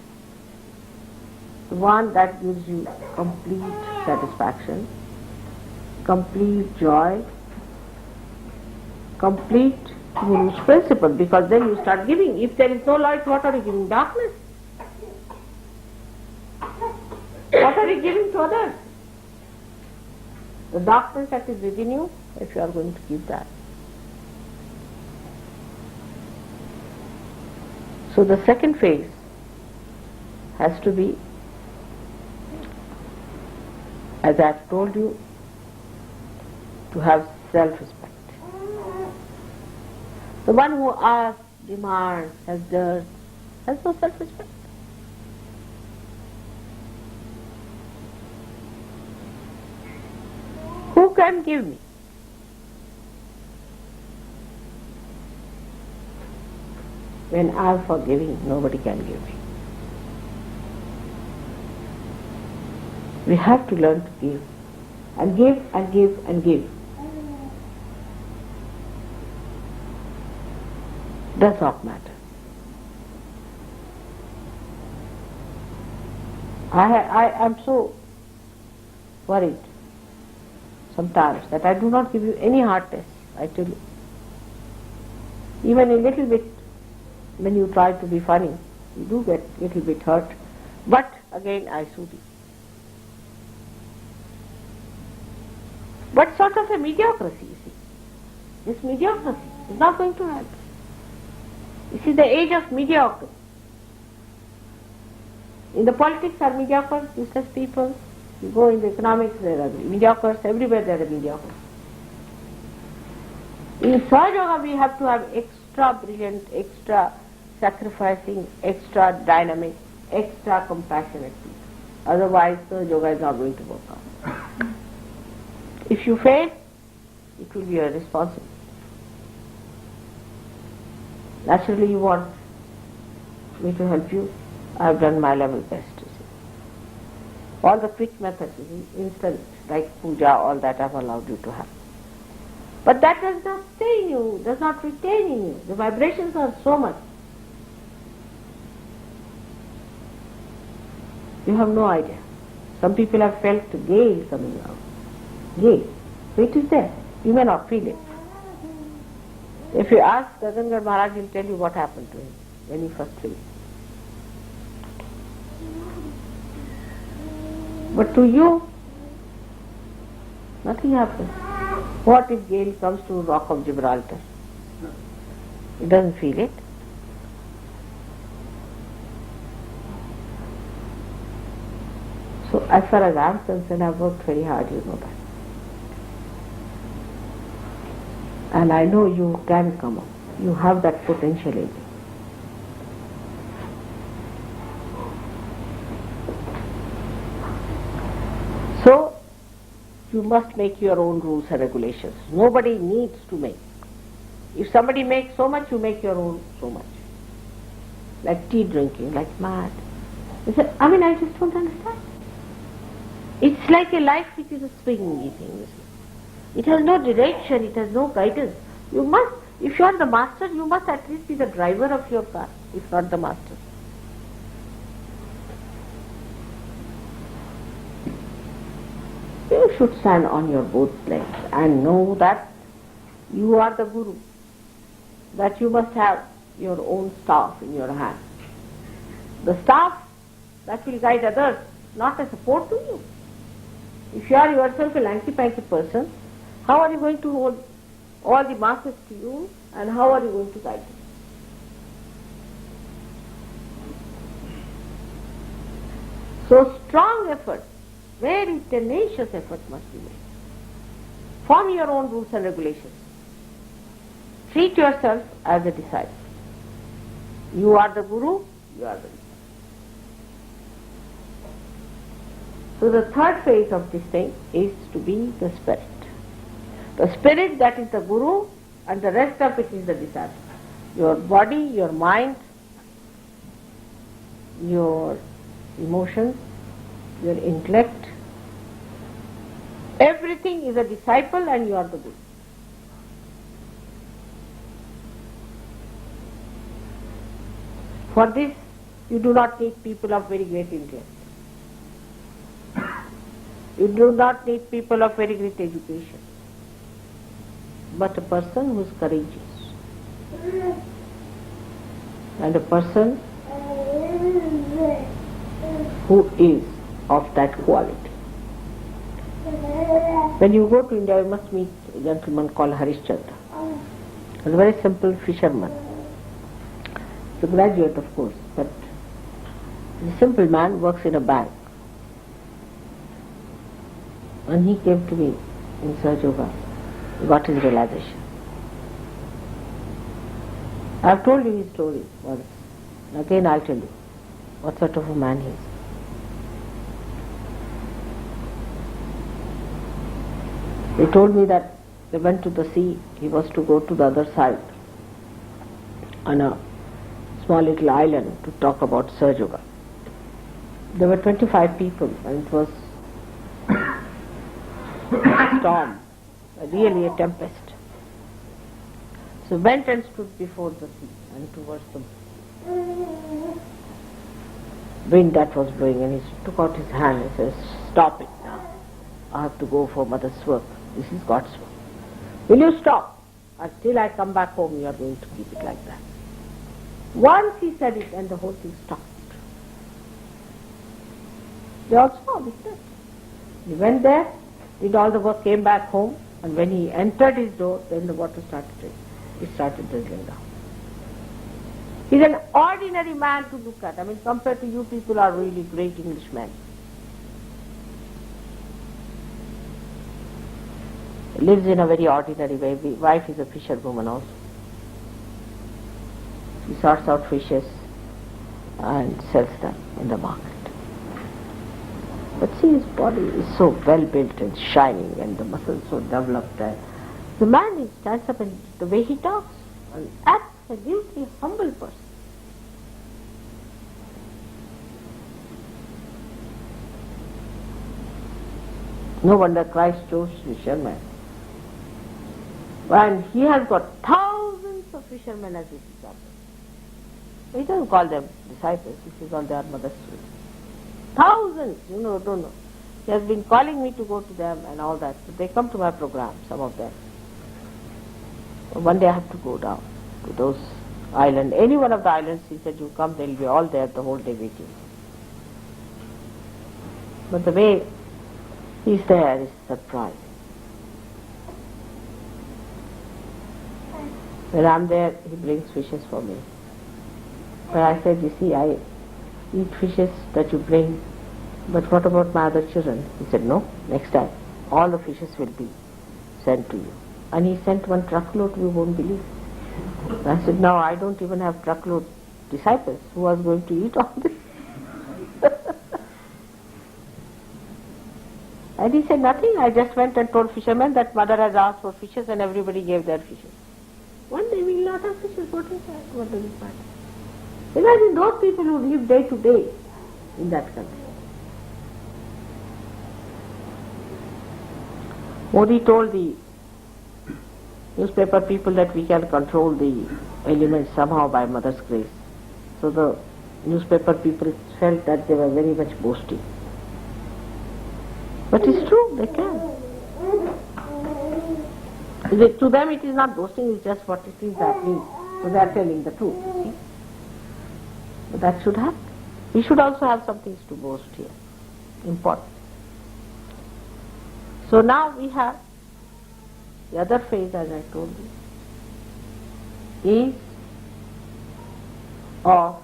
the one that gives you complete satisfaction, complete joy, complete Guru's principle, because then you start giving. If there is no light, what are you giving? Darkness. What are you giving to others? The darkness that is within you, if you are going to give that. So the second phase has to be, as I have told you, to have self-respect. The one who asks, demands, has dirt, has no self-respect. Who can give me? When I am forgiving, nobody can give me. We have to learn to give. And give and give and give. Does not matter. I am so worried sometimes that I do not give you any hard tests, I tell you. Even a little bit, when you try to be funny, you do get a little bit hurt, but again I soothe you. But sort of a mediocrity, you see. This mediocrity is not going to help. You see, the age of mediocrity. In the politics are mediocre, useless people. You go in the economics, there are mediocres, everywhere there are mediocres. In Sahaja Yoga we have to have extra brilliant, extra sacrificing, extra dynamic, extra compassionate people. Otherwise Sahaja Yoga is not going to work out. If you fail, it will be irresponsible. Naturally you want me to help you. I have done my level best. You see. All the quick methods, instant, like puja, all that I have allowed you to have. But that does not stay in you, does not retain in you. The vibrations are so much. You have no idea. Some people have felt the gale coming out. Gale. So it is there. You may not feel it. If you ask Gagangarh Maharaj, he will tell you what happened to him when he first felt it. But to you, nothing happens. What if gale comes to Rock of Gibraltar? It doesn't feel it. So as far as I am concerned, I have worked very hard, you know that. And I know you can come up. You have that potential in you. So, you must make your own rules and regulations. Nobody needs to make. If somebody makes so much, you make your own so much. Like tea drinking, like mad. I just don't understand. It's like a life which is a swingy thing, you see. It has no direction, it has no guidance. You must, if you are the master, you must at least be the driver of your car, if not the master. You should stand on your both legs and know that you are the Guru, that you must have your own staff in your hand. The staff that will guide others, not a support to you. If you are yourself a lanky-panky person, how are you going to hold all the masses to you, and how are you going to guide them? So strong effort, very tenacious effort must be made. Form your own rules and regulations. Treat yourself as a disciple. You are the Guru, you are the disciple. So the third phase of this thing is to be the spirit. The spirit, that is the guru, and the rest of it is the disciple. Your body, your mind, your emotions, your intellect, everything is a disciple and you are the guru. For this, you do not need people of very great intellect. You do not need people of very great education, but a person who is courageous and a person who is of that quality. When you go to India, you must meet a gentleman called Harishchandra. He's a very simple fisherman. He's a graduate, of course, but he's a simple man, works in a bank. When he came to me in Sahaja Yoga, he got his realization. I have told you his story once. Again I'll tell you what sort of a man he is. He told me that they went to the sea, he was to go to the other side on a small little island to talk about Sahaja Yoga. There were 25 people and it was a storm, really a tempest. So went and stood before the sea and towards the wind that was blowing, and he took out his hand and says, "Stop it now. I have to go for mother's work. This is God's work. Will you stop? Until I come back home you are going to keep it like that." Once he said it and the whole thing stopped. They also observed. He went there, did all the work, came back home, and when he entered his door, then the water started raining. It started drizzling down. He's an ordinary man to look at. I mean, compared to you people are really great Englishmen. He lives in a very ordinary way. His wife is a fisherwoman also. He sorts out fishes and sells them in the market. But see, his body is so well built and shining and the muscles so developed. The man, he stands up and the way he talks, an absolutely humble person. No wonder Christ chose fishermen. And he has got thousands of fishermen as his disciples. He doesn't call them disciples, he says all they are mother's children. Thousands, don't know. He has been calling me to go to them and all that. So they come to my program, some of them. One day I have to go down to those islands. Any one of the islands, he said, you come, they'll be all there the whole day waiting. But the way he's there is surprising. When I'm there, he brings fishes for me. But I said, you see, I eat fishes that you bring, but what about my other children? He said, no, next time all the fishes will be sent to you. And he sent one truckload, you won't believe. I said, no, I don't even have truckload disciples. Who was going to eat all this? And he said, nothing, I just went and told fishermen that mother has asked for fishes and everybody gave their fishes. One day we will not have fishes, what is that? What does it matter? Imagine those people who live day to day in that country. Modi told the newspaper people that we can control the elements somehow by mother's grace. So the newspaper people felt that they were very much boasting. But it's true, they can. To them it is not boasting, it's just what it is happening. So they are telling the truth, you see. But that should happen. We should also have some things to boast here. Important. So now we have the other phase, as I told you, is of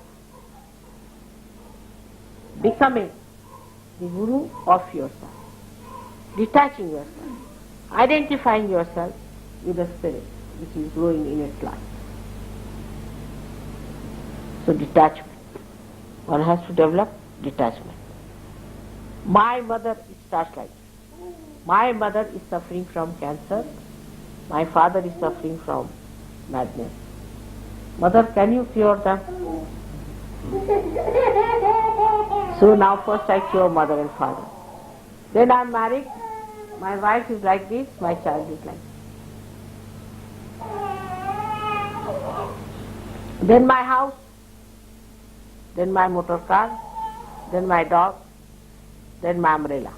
becoming the guru of yourself, detaching yourself, identifying yourself with the spirit which is growing in its life. So detachment. One has to develop detachment. My mother, it starts like this. My mother is suffering from cancer. My father is suffering from madness. Mother, can you cure them? So now first I cure mother and father. Then I am married. My wife is like this, my child is like this. Then my house, then my motor car, then my dog, then my umbrella.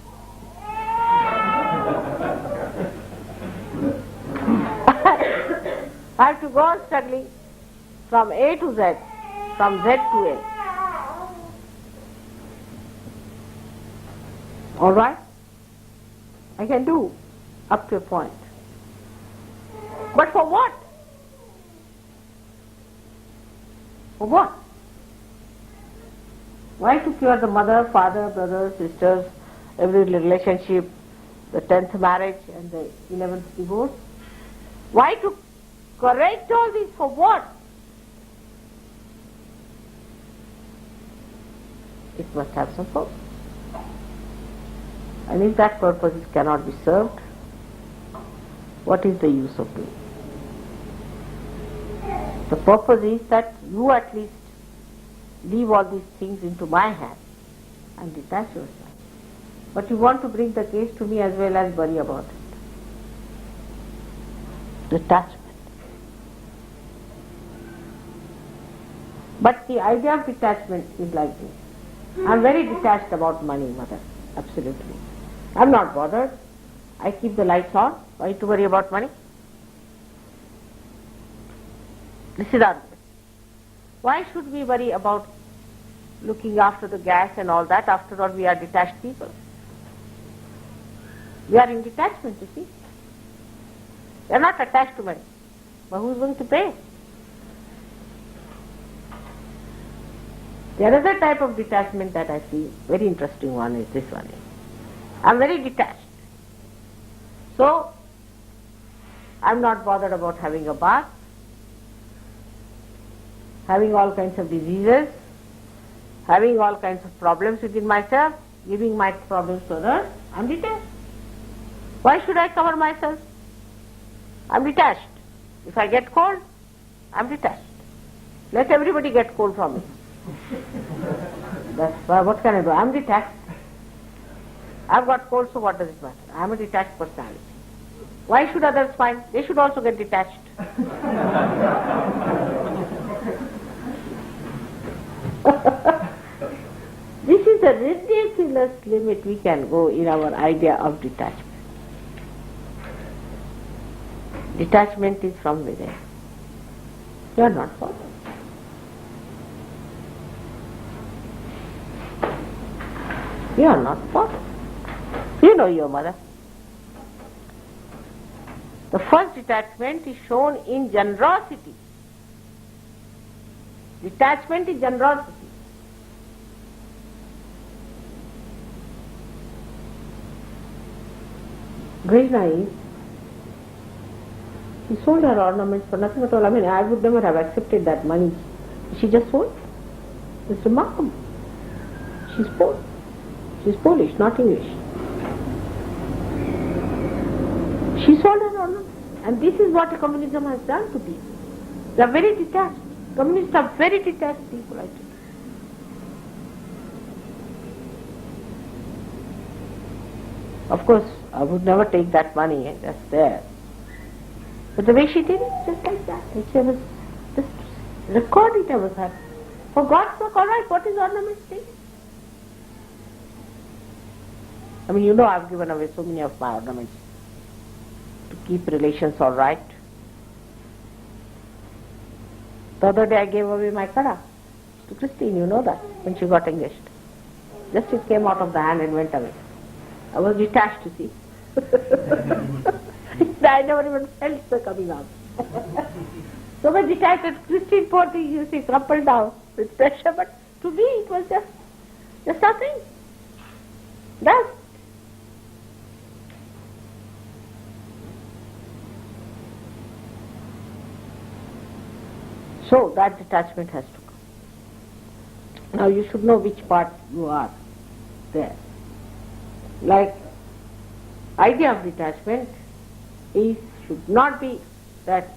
I have to go on struggling from A to Z, from Z to A. All right? I can do up to a point. But for what? For what? Why to cure the mother, father, brothers, sisters, every relationship, the 10th marriage and the 11th divorce? Why to correct all this? For what? It must have some purpose. And if that purpose cannot be served, what is the use of doing? The purpose is that you at least leave all these things into my hands and detach yourself. But you want to bring the case to me as well as worry about it. Detachment. But the idea of detachment is like this. I am very detached about money, mother. Absolutely. I am not bothered. I keep the lights on. Why to worry about money? This is our. Why should we worry about looking after the gas and all that? After all, we are detached people. We are in detachment, you see. We are not attached to money. But who is going to pay? The other type of detachment that I see, very interesting one, is this one. I am very detached. So, I am not bothered about having a bath, having all kinds of diseases, having all kinds of problems within myself, giving my problems to others. I am detached. Why should I cover myself? I am detached. If I get cold, I am detached. Let everybody get cold from me. That's why, what can I do? I am detached. I have got cold, so what does it matter? I am a detached personality. Why should others find? They should also get detached. This is a ridiculous limit we can go in our idea of detachment. Detachment is from within. You are not bothered. You are not bothered. You know your mother. The first detachment is shown in generosity. Detachment is generosity. Very nice. She sold her ornaments for nothing at all. I mean, I would never have accepted that money. She just sold. It's remarkable. She's poor. She's Polish, not English. She sold her ornaments. And this is what communism has done to people. They are very detached. Communists are very detached people, I think. Of course, I would never take that money, that's there. But the way she did it, just like that. She was just record it, I was happy. For God's sake, all right, what is ornament thing? I mean, you know, I've given away so many of my ornaments to keep relations all right. The other day I gave away my kada to Christine, you know that, when she got engaged. Just it came out of the hand and went away. I was detached, you see. I never even felt the coming out. So much detached that Christine, poor thing, you see, crumpled down with pressure, but to me it was just nothing. Dust. So that detachment has to come. Now you should know which part you are there. Like, idea of detachment should not be that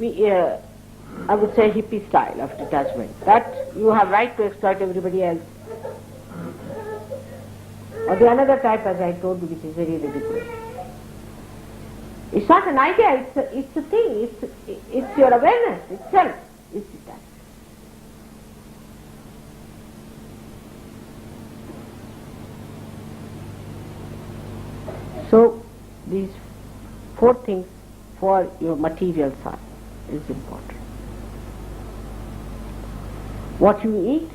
I would say hippie style of detachment, that you have right to exploit everybody else. Or the another type, as I told you, which is very ridiculous. It's not an idea, it's a thing, it's your awareness itself is detached. So these 4 things for your material side is important. What you eat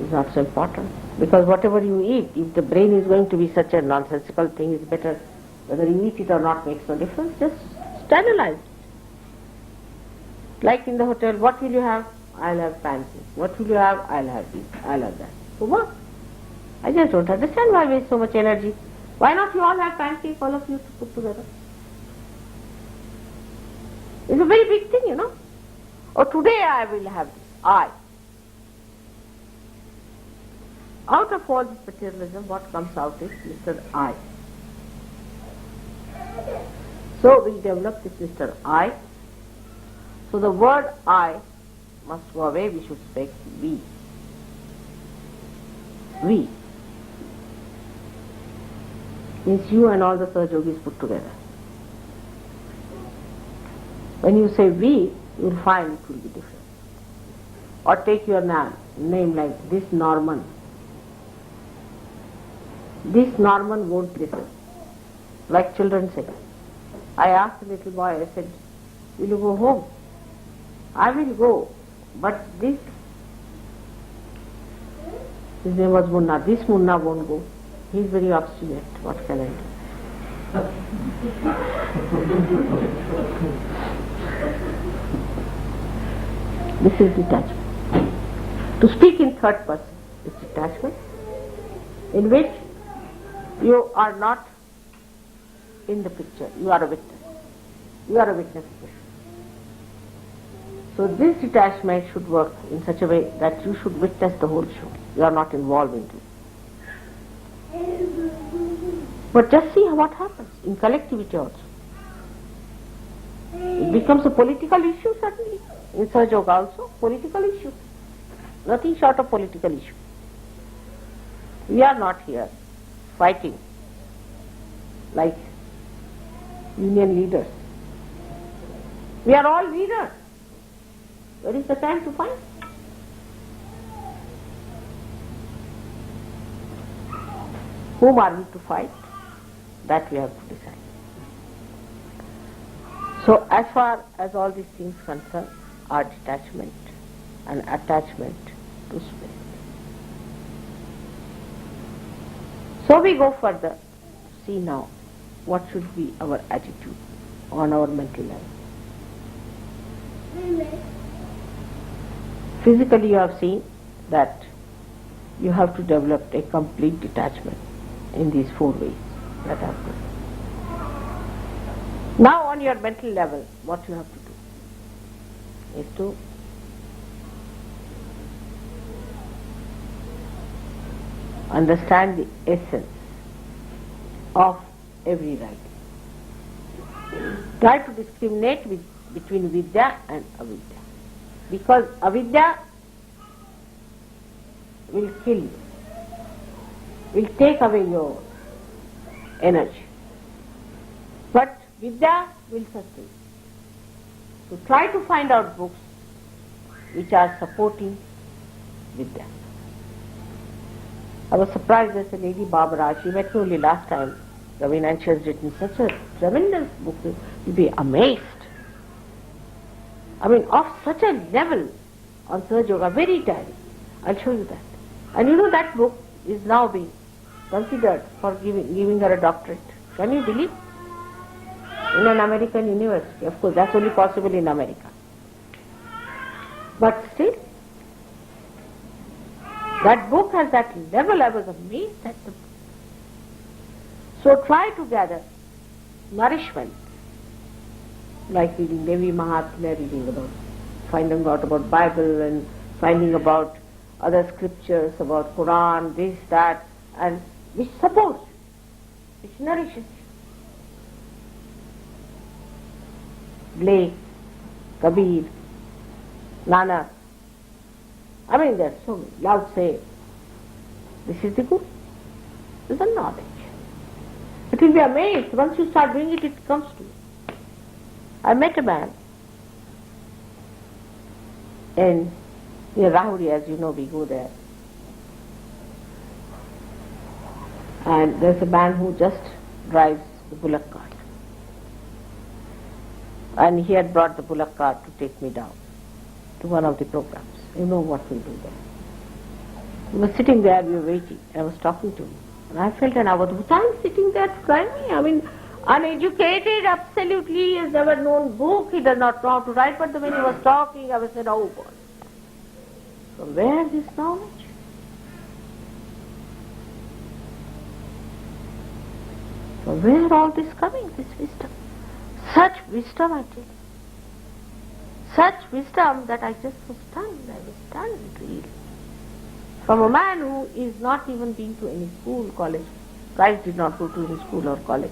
is not so important, because whatever you eat, if the brain is going to be such a nonsensical thing, it's better whether you eat it or not makes no difference, just sterilize it. Like in the hotel, what will you have? I'll have pancakes. What will you have? I'll have this, I'll have that. So what? I just don't understand why waste so much energy. Why not you all have pancakes, all of you to put together? It's a very big thing, you know. Or today I will have this. Out of all this materialism, what comes out is Mr. I. So we develop this Mr. I. So the word I must go away, we should speak we. We means you and all the Sahaja Yogis put together. When you say we, you will find it will be different. Or take your name like this Norman. This Norman won't listen. Like children say. I asked the little boy, I said, will you go home? I will go, but his name was Munna, this Munna won't go. He is very obstinate. What can I do? This is detachment. To speak in third person is detachment, in which you are not in the picture, you are a witness. You are a witness. So this detachment should work in such a way that you should witness the whole show. You are not involved in it. But just see what happens in collectivity also. It becomes a political issue certainly. In Sahaja Yoga also, political issue. Nothing short of political issue. We are not here fighting like union leaders. We are all leaders. Where is the time to fight? Whom are we to fight? That we have to decide. So as far as all these things concern, are detachment and attachment to spirit. So we go further. See now, what should be our attitude on our mental life. Physically you have seen that you have to develop a complete detachment in these 4 ways that I have put. Now on your mental level, what you have to do is to understand the essence of every writing. Try to discriminate between vidya and avidya. Because avidya will kill you, will take away your energy. But vidya will sustain. So try to find out books which are supporting vidya. I was surprised as a lady Barbara, she met me only last time, Ravina, and she has written such a tremendous book, you'll be amazed. I mean, of such a level on Sahaja Yoga, very tiring. I'll show you that. And you know that book is now being considered for giving her a doctorate. Can you believe? In an American university. Of course, that's only possible in America. But still, that book has that level. I was amazed at the book. So try to gather nourishment, like reading Devi Mahatmya, reading about finding out about Bible and finding about other scriptures, about Quran, this, that, and which supports, which nourishes. Blake, Kabir, Nanak. I mean, there's so many. Lao Tse. This is the good. This is the knowledge. It will be amazed. Once you start doing it, it comes to you. I met a man in near Rahuri, as you know, we go there. And there's a man who just drives the bullock cart. And he had brought the bullock cart to take me down to one of the programs. You know what we do there. He was sitting there, we were waiting. I was talking to him. And I felt an avadhuta sitting there to drive me. I mean, uneducated, absolutely, he has never known book, he does not know how to write, but when he was talking, I was saying, oh God. From where this knowledge? From where all this coming, this wisdom? Such wisdom, I tell you. Such wisdom that I just was stunned. I was stunned, really. From a man who is not even been to any school, college. Christ did not go to any school or college.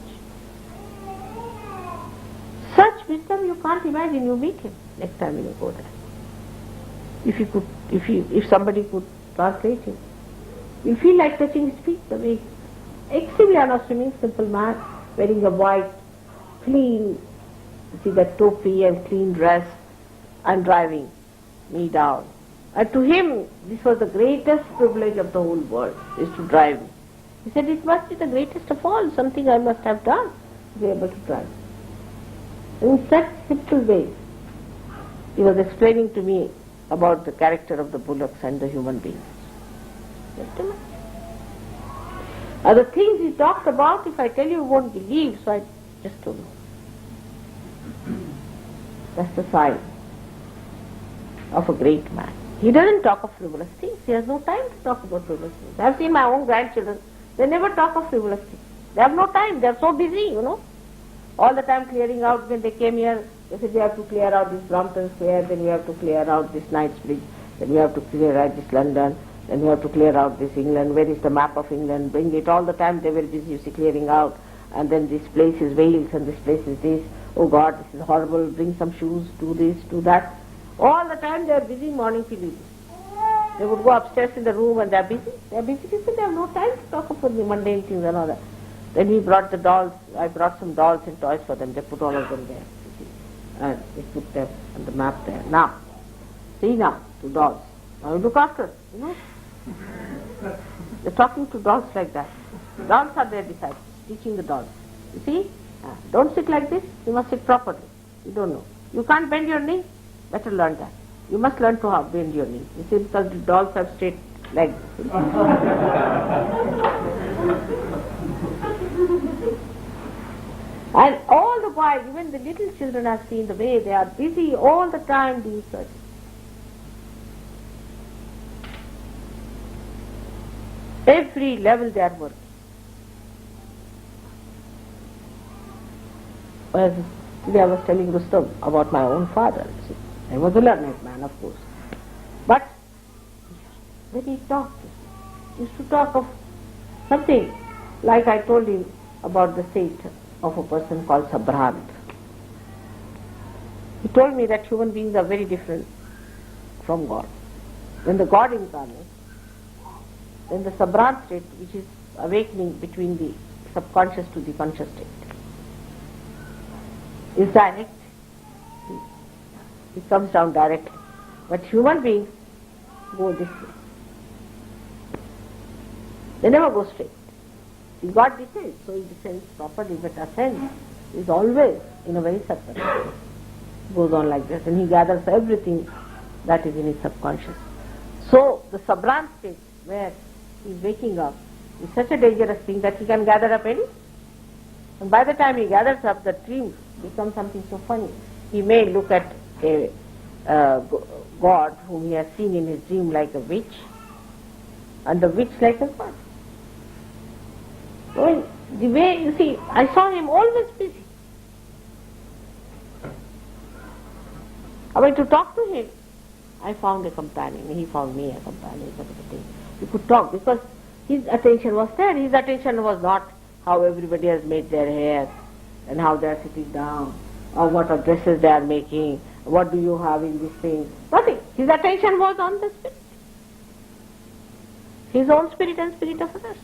Such wisdom you can't imagine. You meet him next time when you go there. If somebody could translate him, you feel like touching his feet. The way, extremely unassuming, simple man, wearing a white, clean, see that topi and clean dress, and driving me down. And to him, this was the greatest privilege of the whole world, is to drive me. He said, it must be the greatest of all, something I must have done to be able to drive. In such simple ways, he was explaining to me about the character of the bullocks and the human beings. Just imagine. Other things he talked about, if I tell you, you won't believe, so I just don't know. That's the sign of a great man. He doesn't talk of frivolous things. He has no time to talk about frivolous things. I have seen my own grandchildren. They never talk of frivolous things. They have no time. They are so busy, you know. All the time clearing out. When they came here, they said, we have to clear out this Brompton Square, then we have to clear out this Knightsbridge, then we have to clear out this London, then we have to clear out this England. Where is the map of England? Bring it. All the time they were busy, you see, clearing out. And then this place is Wales and this place is this. Oh God, this is horrible. Bring some shoes, do this, do that. All the time they are busy morning till evening. They would go upstairs in the room and they are busy. They are busy because they have no time to talk about the mundane things and all that. Then he brought the dolls. I brought some dolls and toys for them. They put all of them there. You see. And they put them on the map there. Now, see now, to dolls. Now you look after it, you know. They're talking to dolls like that. Dolls are their disciples, teaching the dolls. You see? Don't sit like this. You must sit properly. You don't know. You can't bend your knee. Better learn that. You must learn to bend your knee. You see, because the dolls have straight legs. And all the while, even the little children have seen the way they are busy all the time doing such. Every level they are working. As today I was telling Rustam about my own father. See, I was a learned man, of course. But when he talked, he used to talk of something like I told him about the state of a person called Sabrant. He told me that human beings are very different from God. When the God incarnates, then the Sabrant state, which is awakening between the subconscious to the conscious state, is direct. It comes down directly. But human beings go this way. They never go straight. See, God descends, so he descends properly, but ascends is always in a very subtle way. Goes on like this, and he gathers everything that is in his subconscious. So the Sabrant state, where he is waking up, is such a dangerous thing that he can gather up anything. And by the time he gathers up, the dream becomes something so funny. He may look at a God whom he has seen in his dream like a witch, and the witch like a God. So the way, you see, I saw him always busy. I went to talk to him. I found a companion. He found me a companion. We could talk because his attention was there. His attention was not how everybody has made their hair and how they are sitting down or what are dresses they are making, what do you have in this thing. Nothing. His attention was on the spirit. His own spirit and spirit of others.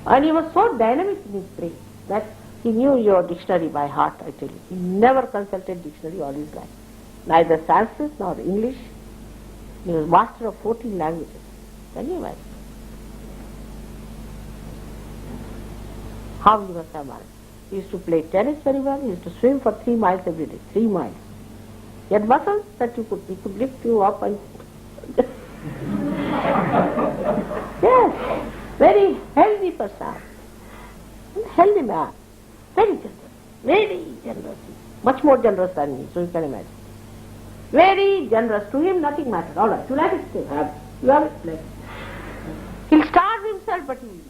And he was so dynamic in his brain that he knew your dictionary by heart, I tell you. He never consulted dictionary all his life. Neither Sanskrit nor English. He was master of 14 languages. Can you imagine? How he must have managed. He used to play tennis very well. He used to swim for 3 miles every day. 3 miles. He had muscles that he could lift you up and... Yes. Very healthy person. Healthy man. Very generous. Very generous. Much more generous than me, so you can imagine. Very generous. To him nothing mattered. All right, you like it, still have it. You have it, like it. He'll starve himself, but he will be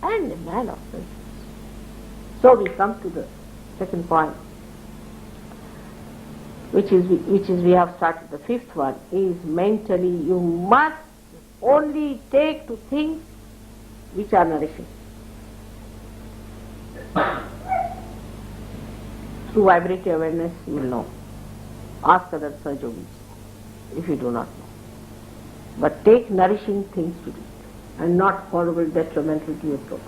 generous. And a man of sense. So we come to the second point, which is we have started. The fifth one is mentally you must only take to things which are nourishing. Through vibratory awareness you will know. Ask other Sahaja Yogis if you do not know. But take nourishing things to read and not horrible, detrimental to your throat.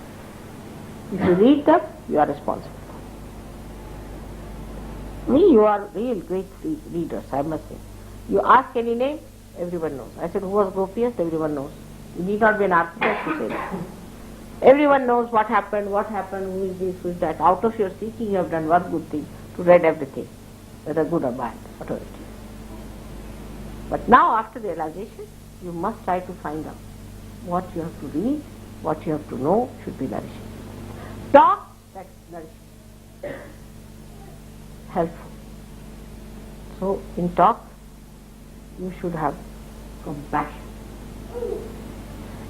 If you read them, you are responsible. You are real great readers, I must say. You ask any name, everyone knows. I said, who was Gopiest? Everyone knows. You need not be an architect to say that. Everyone knows what happened, who is this, who is that. Out of your seeking, you have done one good thing, to read everything, whether good or bad, whatever it is. But now, after the realization, you must try to find out what you have to read, what you have to know should be nourishing. Talk, that's nourishing. Helpful. So, in talk, you should have compassion.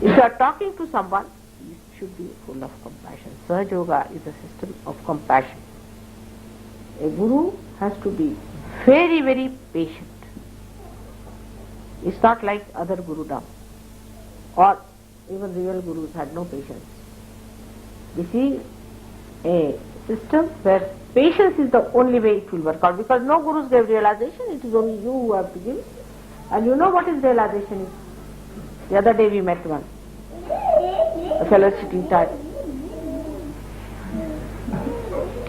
If you are talking to someone, you should be full of compassion. Sahaja Yoga is a system of compassion. A guru has to be very, very patient. It's not like other gurudom, or even real gurus had no patience. This is a system where patience is the only way it will work out, because no gurus gave realization, it is only you who have to give. And you know what is realization is? The other day we met one, a fellow sitting tight.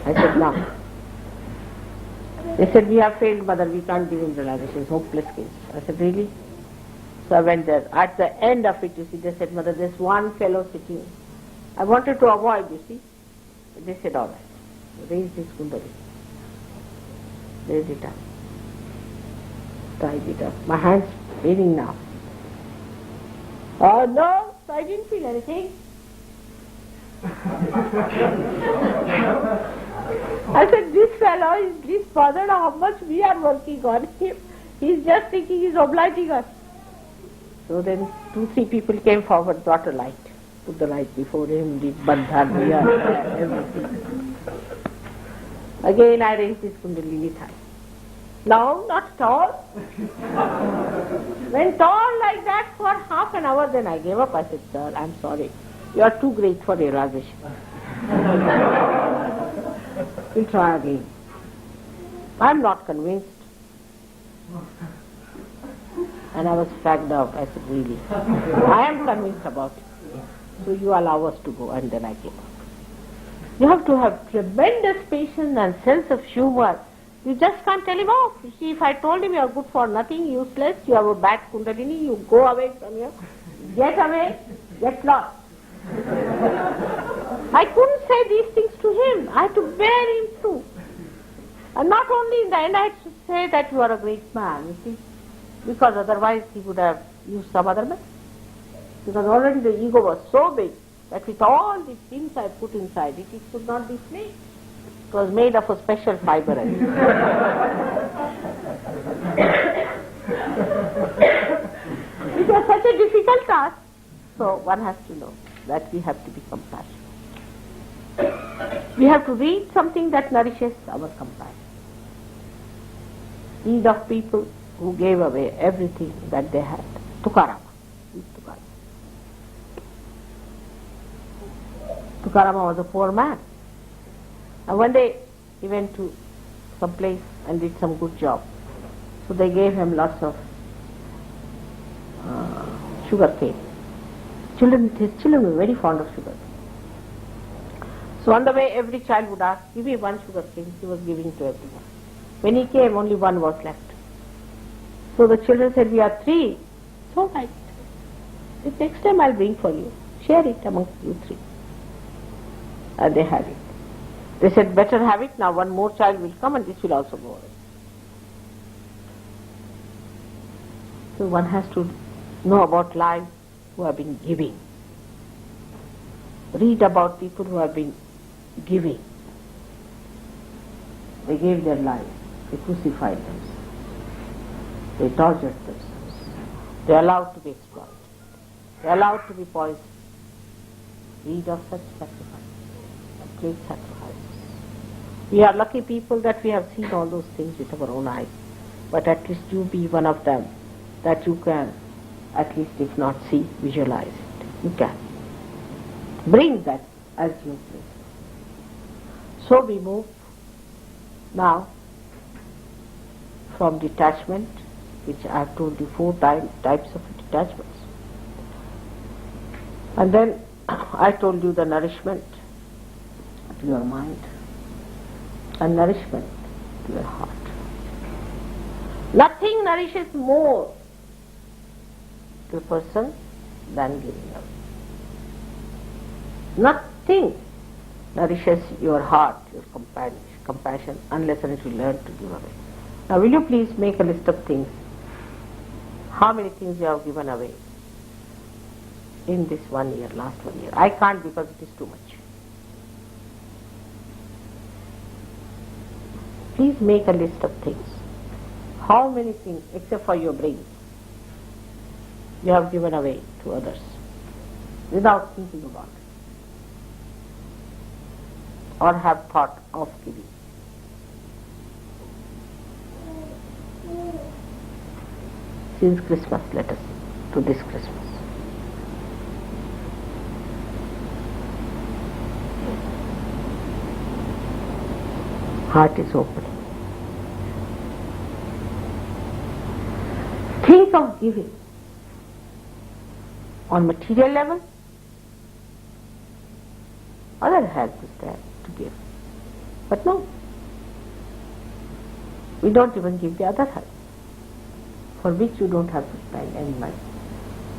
I said, no. They said, we have failed, mother, we can't give him realization, it's hopeless case. I said, really? So I went there. At the end of it, you see, they said, mother, there's one fellow sitting. I wanted to avoid, you see. They said, all right, raise this kundali. Raise it up. Tied it up. My hand's paining now. Oh no, I didn't feel anything. I said, this fellow is least bothered how much we are working on him. He's just thinking he's obliging us. So then 2-3 people came forward, brought a light, put the light before him, did bandhan, everything. Again I raised this kundalini high. No, not tall. When tall like that for half an hour, then I gave up. I said, sir, I'm sorry. You are too great for realization. We'll try again. I'm not convinced. And I was fagged out. I said, really? I am convinced about it. So you allow us to go, and then I gave up. You have to have tremendous patience and sense of humor. You just can't tell him off. You see, if I told him you are good for nothing, useless, you have a bad kundalini, you go away from here, get away, get lost. I couldn't say these things to him. I had to bear him through. And not only in the end, I had to say that you are a great man, you see, because otherwise he would have used some other method. Because already the ego was so big that with all the things I put inside it, it could not be snake. It was made of a special fiber. It was such a difficult task. So one has to know that we have to be compassionate. We have to read something that nourishes our compassion. Read of people who gave away everything that they had. Tukarama. Tukarama was a poor man. And one day he went to some place and did some good job. So they gave him lots of sugar cane. His children were very fond of sugar. So on the way every child would ask, give me one sugar cane. He was giving to everyone. When he came, only one was left. So the children said, we are three. It's all right. Next time I'll bring for you. Share it amongst you three. And they had it. They said, better have it now. One more child will come and this will also go away. So one has to know about lives who have been giving. Read about people who have been giving. They gave their lives. They crucified themselves. They tortured themselves. They are allowed to be exploited. They are allowed to be poisoned. Read of such sacrifices, of great sacrifices. We are lucky people that we have seen all those things with our own eyes. But at least you be one of them, that you can, at least if not see, visualize it. You can. Bring that as your place. So we move now from detachment, which I have told you 4 types of detachments. And then I told you the nourishment to your mind and nourishment to your heart. Nothing nourishes more to a person than giving away. Nothing nourishes your heart, your compassion, unless and until you learn to give away. Now will you please make a list of things? How many things you have given away in this 1 year, last 1 year? I can't because it is too much. Please make a list of things. How many things, except for your brain, you have given away to others without thinking about it or have thought of giving. Since Christmas, let us to this Christmas. Heart is open. Think of giving on material level. Other help is there to give. But no, we don't even give the other help, for which you don't have to spend any money.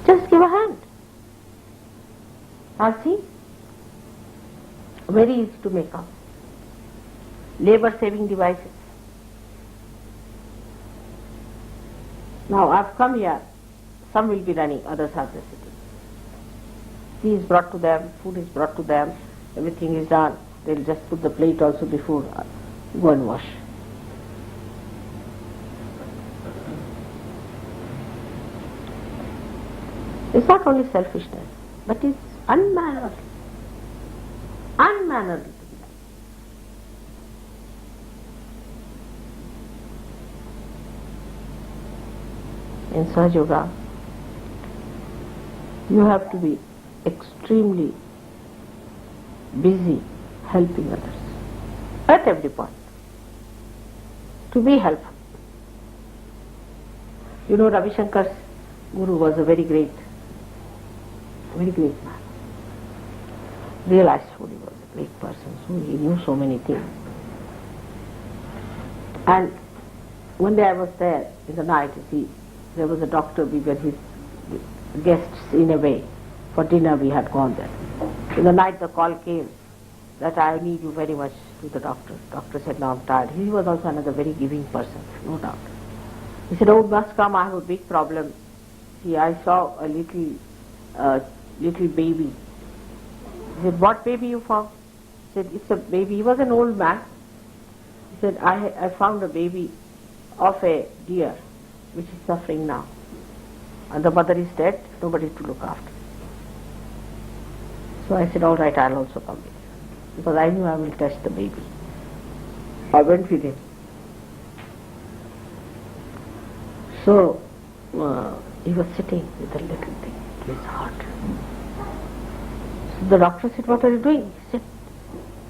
Just give a hand. Now see, very easy to make up. Labor-saving devices. Now I've come here, some will be running, others are just sitting. Tea is brought to them, food is brought to them, everything is done. They'll just put the plate also before, go and wash. It's not only selfishness, but it's unmannerly. Unmannerly to be done. In Sahaja Yoga, you have to be extremely busy helping others at every point, to be helpful. You know, Ravi Shankar's guru was a very great man. Realized who he was, a great person, so he knew so many things. And one day I was there in the night, there was a doctor, we were his guests in a way. For dinner we had gone there. In the night the call came that I need you very much to the doctor. Doctor said, no, I'm tired. He was also another very giving person, no doubt. He said, oh, must come, I have a big problem. See, I saw a little baby. He said, what baby you found? He said, it's a baby. He was an old man. He said, I found a baby of a deer which is suffering now. And the mother is dead, nobody to look after. So I said, all right, I'll also come with you. because I knew I will touch the baby. I went with him. So he was sitting with a little thing in his heart. So the doctor said, "What are you doing?" He said,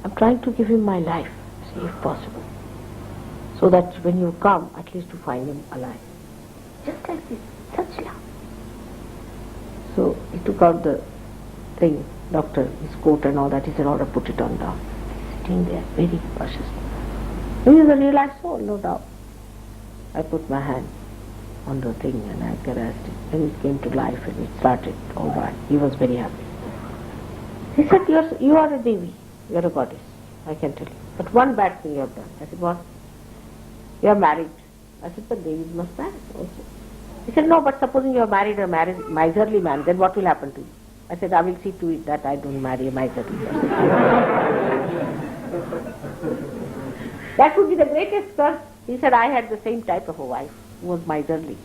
"I'm trying to give him my life, see if possible, so that when you come, at least to find him alive." Just like this, such love. So he took out the thing, doctor, his coat and all that. He said, "Order, put it on down." Sitting there, very cautious. He was a relaxed soul, no doubt. I put my hand on the thing and I caressed it. And it came to life and it started all right. He was very happy. He said, "You are a Devi, you are a goddess, I can tell you. But one bad thing you have done." I said, "What?" "You are married." I said, "But Devis must marry also." He said, "No, but supposing you are married a miserly man, then what will happen to you?" I said, "I will see to it that I don't marry a miserly person." That would be the greatest curse. He said, "I had the same type of a wife who was miserly.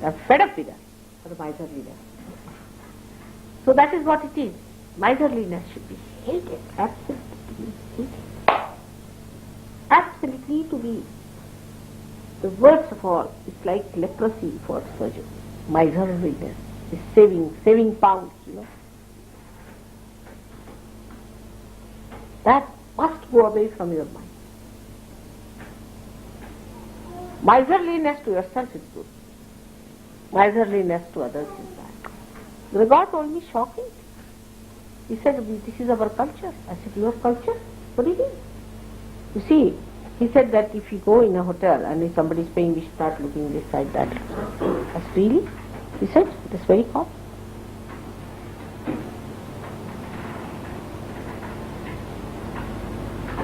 I'm fed up with her for the miserliness." So that is what it is. Miserliness should be hated, absolutely hated. Absolutely to be the worst of all. It's like leprosy for surgeons. Miserliness is saving pounds, That must go away from your mind. Miserliness to yourself is good. Miserliness to others is bad. The God told me shocking. He said, "This is our culture." I said, "Your culture? What do you mean?" You see, he said that if you go in a hotel and if somebody is paying, we start looking this side, that. That's really? He said, "It is very common."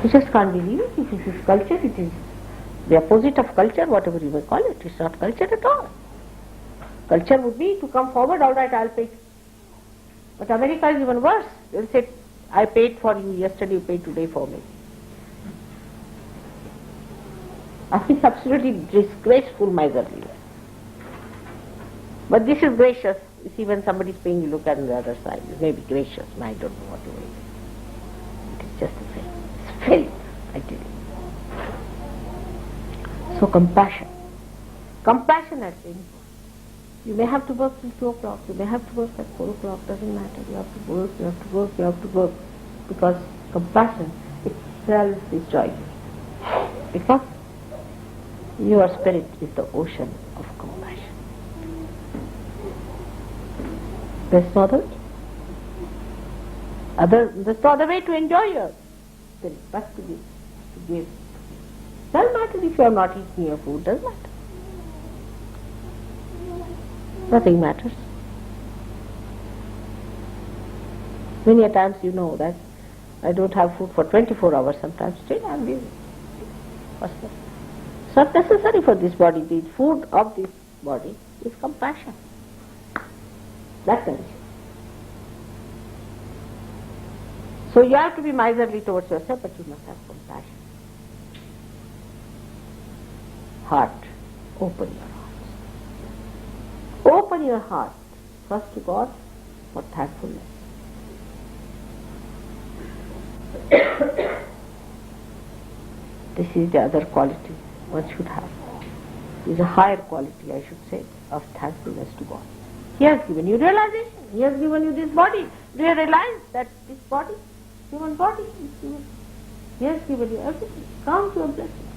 You just can't believe it. If it is culture, it is the opposite of culture, whatever you may call it. It's not culture at all. Culture would be to come forward, "All right, I'll pay." But America is even worse. They'll say, "I paid for you yesterday, you paid today for me." I think absolutely disgraceful miserliness. But this is gracious. You see, when somebody is paying, you look at the other side. It may be gracious, and I don't know what to do. It is just the same. It's filth, I tell you. So compassion. Compassion has been. You may have to work till 2 o'clock, you may have to work at 4 o'clock, doesn't matter. You have to work, you have to work, you have to work. Because compassion itself is joyful. Because your spirit is the ocean of compassion. There's no other way to enjoy your spirit, but to give. Doesn't matter if you are not eating your food, doesn't matter. Nothing matters. Many a times you know that I don't have food for 24 hours, sometimes still I am living. It's not necessary for this body. The food of this body is compassion. That nourishes. So you have to be miserly towards yourself, but you must have compassion. Heart. Open your heart. Open your heart first to God for thankfulness. This is the other quality one should have. It is a higher quality, I should say, of thankfulness to God. He has given you realization. He has given you this body. Do you realize that this body, human body, is given? He has given you everything. Count your blessings.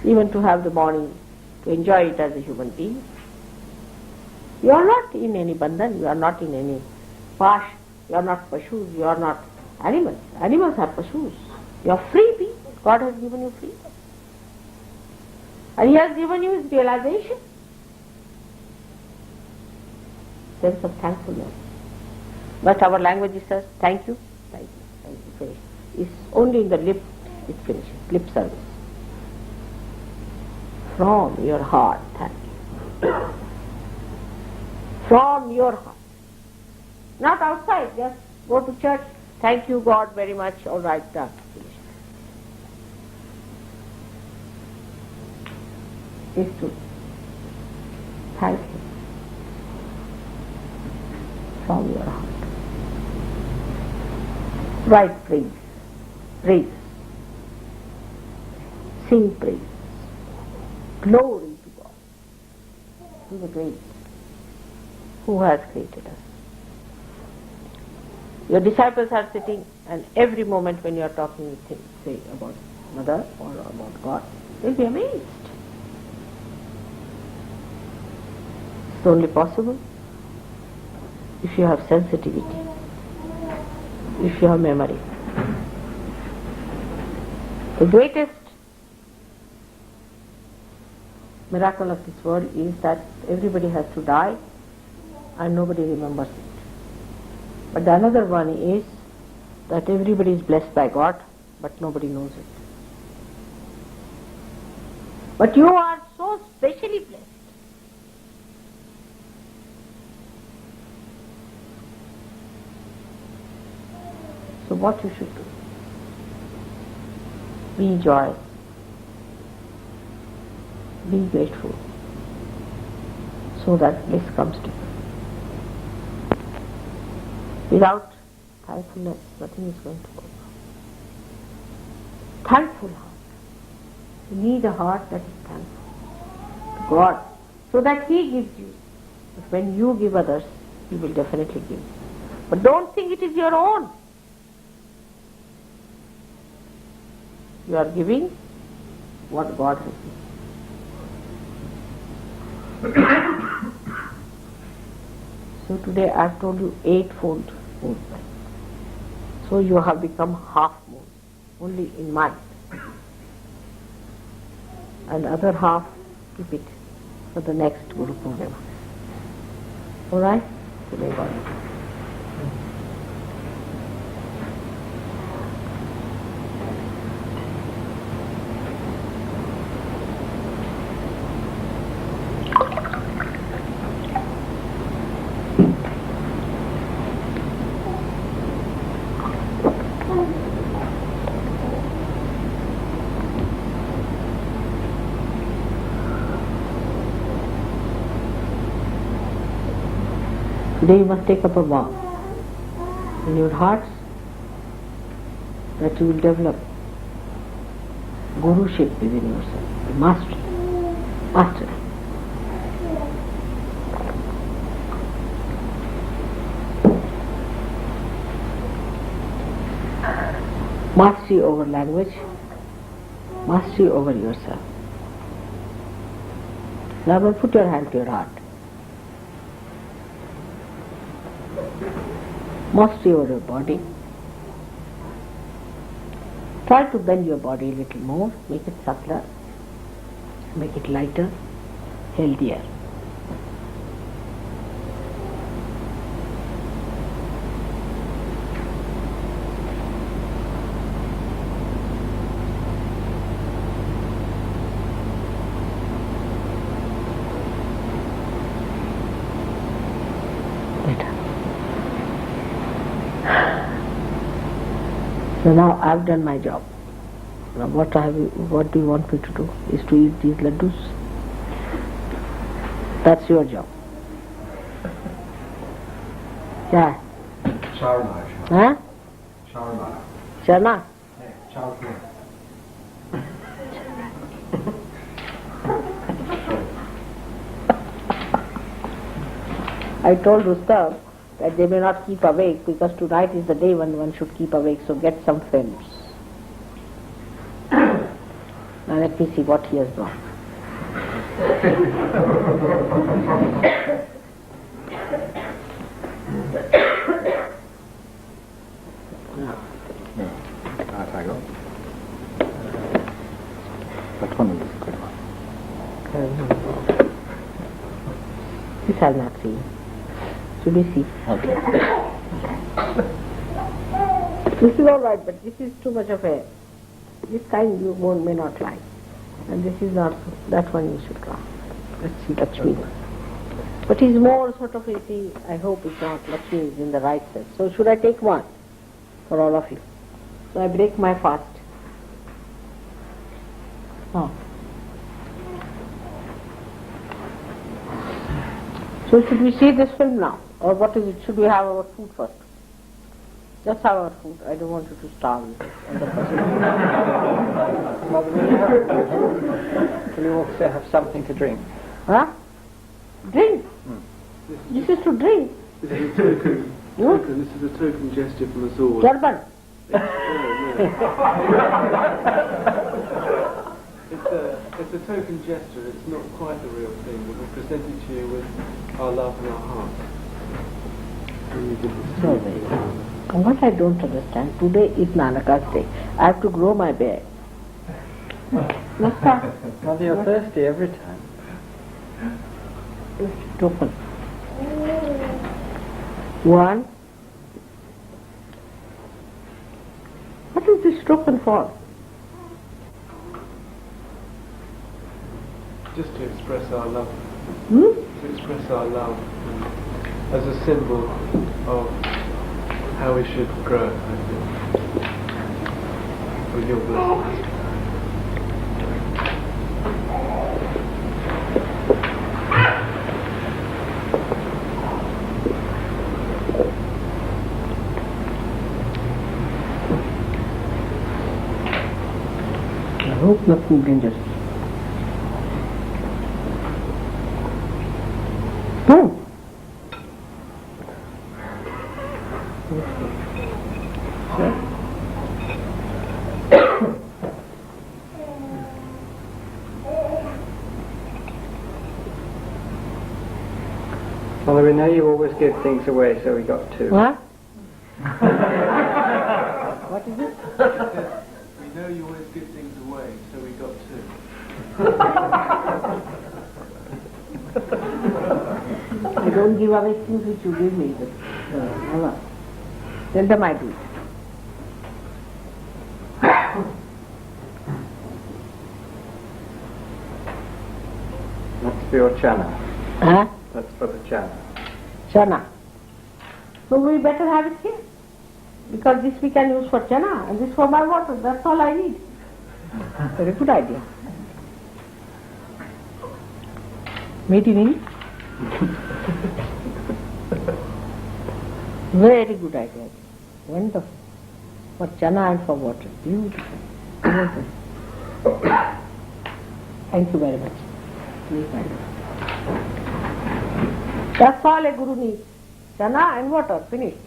Even to have the morning, to enjoy it as a human being. You are not in any bandhan, you are not in any pash, you are not pashus, you are not animals. Animals are pashus. You are free being. God has given you freedom. And He has given you His realization. Sense of thankfulness. But our language says, thank you, thank you, thank you, finish. It's only in the lip, it finishes, lip service. From your heart, thank you. From your heart. Not outside, just go to church, thank you God very much, all right, done. Is to thank you from your heart. Write praise, praise, sing praise, glory to God, to the great who has created us. Your disciples are sitting, and every moment when you are talking with him, say about Mother or about God, they'll be amazed. It's only possible if you have sensitivity, if you have memory. The greatest miracle of this world is that everybody has to die and nobody remembers it. But the another one is that everybody is blessed by God, but nobody knows it. But you are so specially blessed. So what you should do? Be joyous. Be grateful. So that bliss comes to you. Without thankfulness, nothing is going to work. Thankful heart. You need a heart that is thankful to God, so that He gives you. But when you give others, He will definitely give. But don't think it is your own. You are giving what God has given. So today I have told you eightfold movement. So you have become half moon, only in mind. And other half, keep it for the next Guru Purnima. Alright? So may God. Today you must take up a vow in your hearts that you will develop guruship within yourself, mastery. Mastery. Mastery over language, mastery over yourself. Now put your hand to your heart. Mastery over your body. Try to bend your body a little more, make it subtler, make it lighter, healthier. So now I've done my job. Now what do you want me to do? Is to eat these laddus? That's your job. Yeah. Sharma. Huh? Sharma. Sharma? Sharma. I told Rustam that they may not keep awake because tonight is the day when one should keep awake, so get some films. Now let me see what he has done. I go. That one is a good one. This I'll not see. Should we see? Okay. This is all right, but this is too much of a... This kind you may not like. And this is not... That one you should try. Let's see Lakshmi. But he's more sort of, you see, I hope it's not Lakshmi is in the right sense. So should I take one for all of you? So I break my fast. No. So should we see this film now? Or what is it? Should we have our food first? Just have our food. I don't want you to starve. Mother, will you also have something to drink? Huh? Drink? This is to drink. This is a token. This is a token gesture from us all. Turban. It's a token gesture. It's not quite the real thing, but we present it to you with our love and our heart. So what I don't understand, today is Nanak's day. I have to grow my beard. What's that? Mother, you're thirsty every time. Token. One. What is this token for? Just to express our love. Hmm? To express our love as a symbol of how we should grow, I think. With your blessings. I hope nothing dangerous. Mother, we know you always give things away, so we got two. What? What is it? We know you always give things away, so we got two. I don't give away things which you give me. Never. Tell them I do it. That's for your chana. Huh? That's for the chana. Chana. So we better have it here. Because this we can use for chana and this for my water. That's all I need. Very good idea. Made in India? Very good idea. Wonderful. For chana and for water. Beautiful. Beautiful. Thank you very much. Please, my dear. That's all a guru needs. Chana and water. Finished.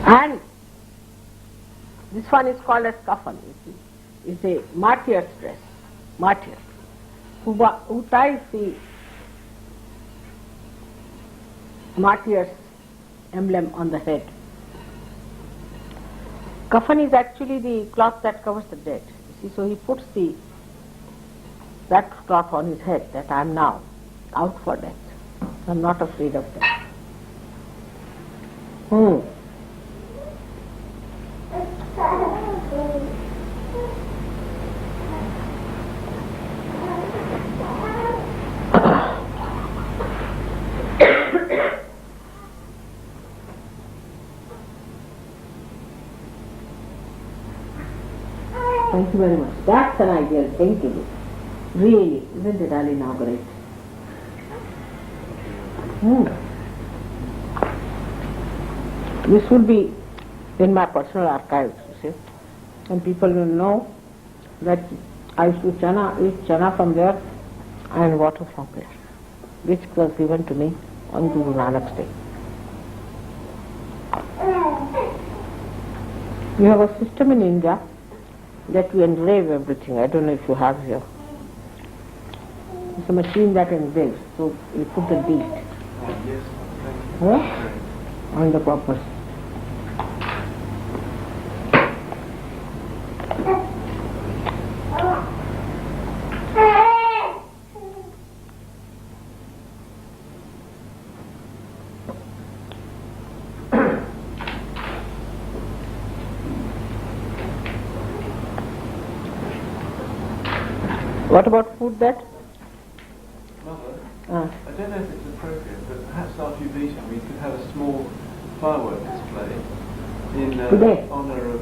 And this one is called as kafan. It's a martyr's dress. Martyr. Who ties the martyr's emblem on the head. Kafan is actually the cloth that covers the dead. You see, so he puts that cloth on his head, that I am now out for death. I am not afraid of death. Thank you very much. That's an ideal thing to do. Really, isn't it, Ali? Now great. This will be in my personal archives, you see. And people will know that I used to eat chana from there and water from there, which was given to me on Guru Nanak's day. We have a system in India that we engrave everything. I don't know if you have here. It's a machine that engraves, so you put the date on the proper. What about food that? Mother, I don't know if it's appropriate, but perhaps after you've eaten we could have a small firework display in Today? honour of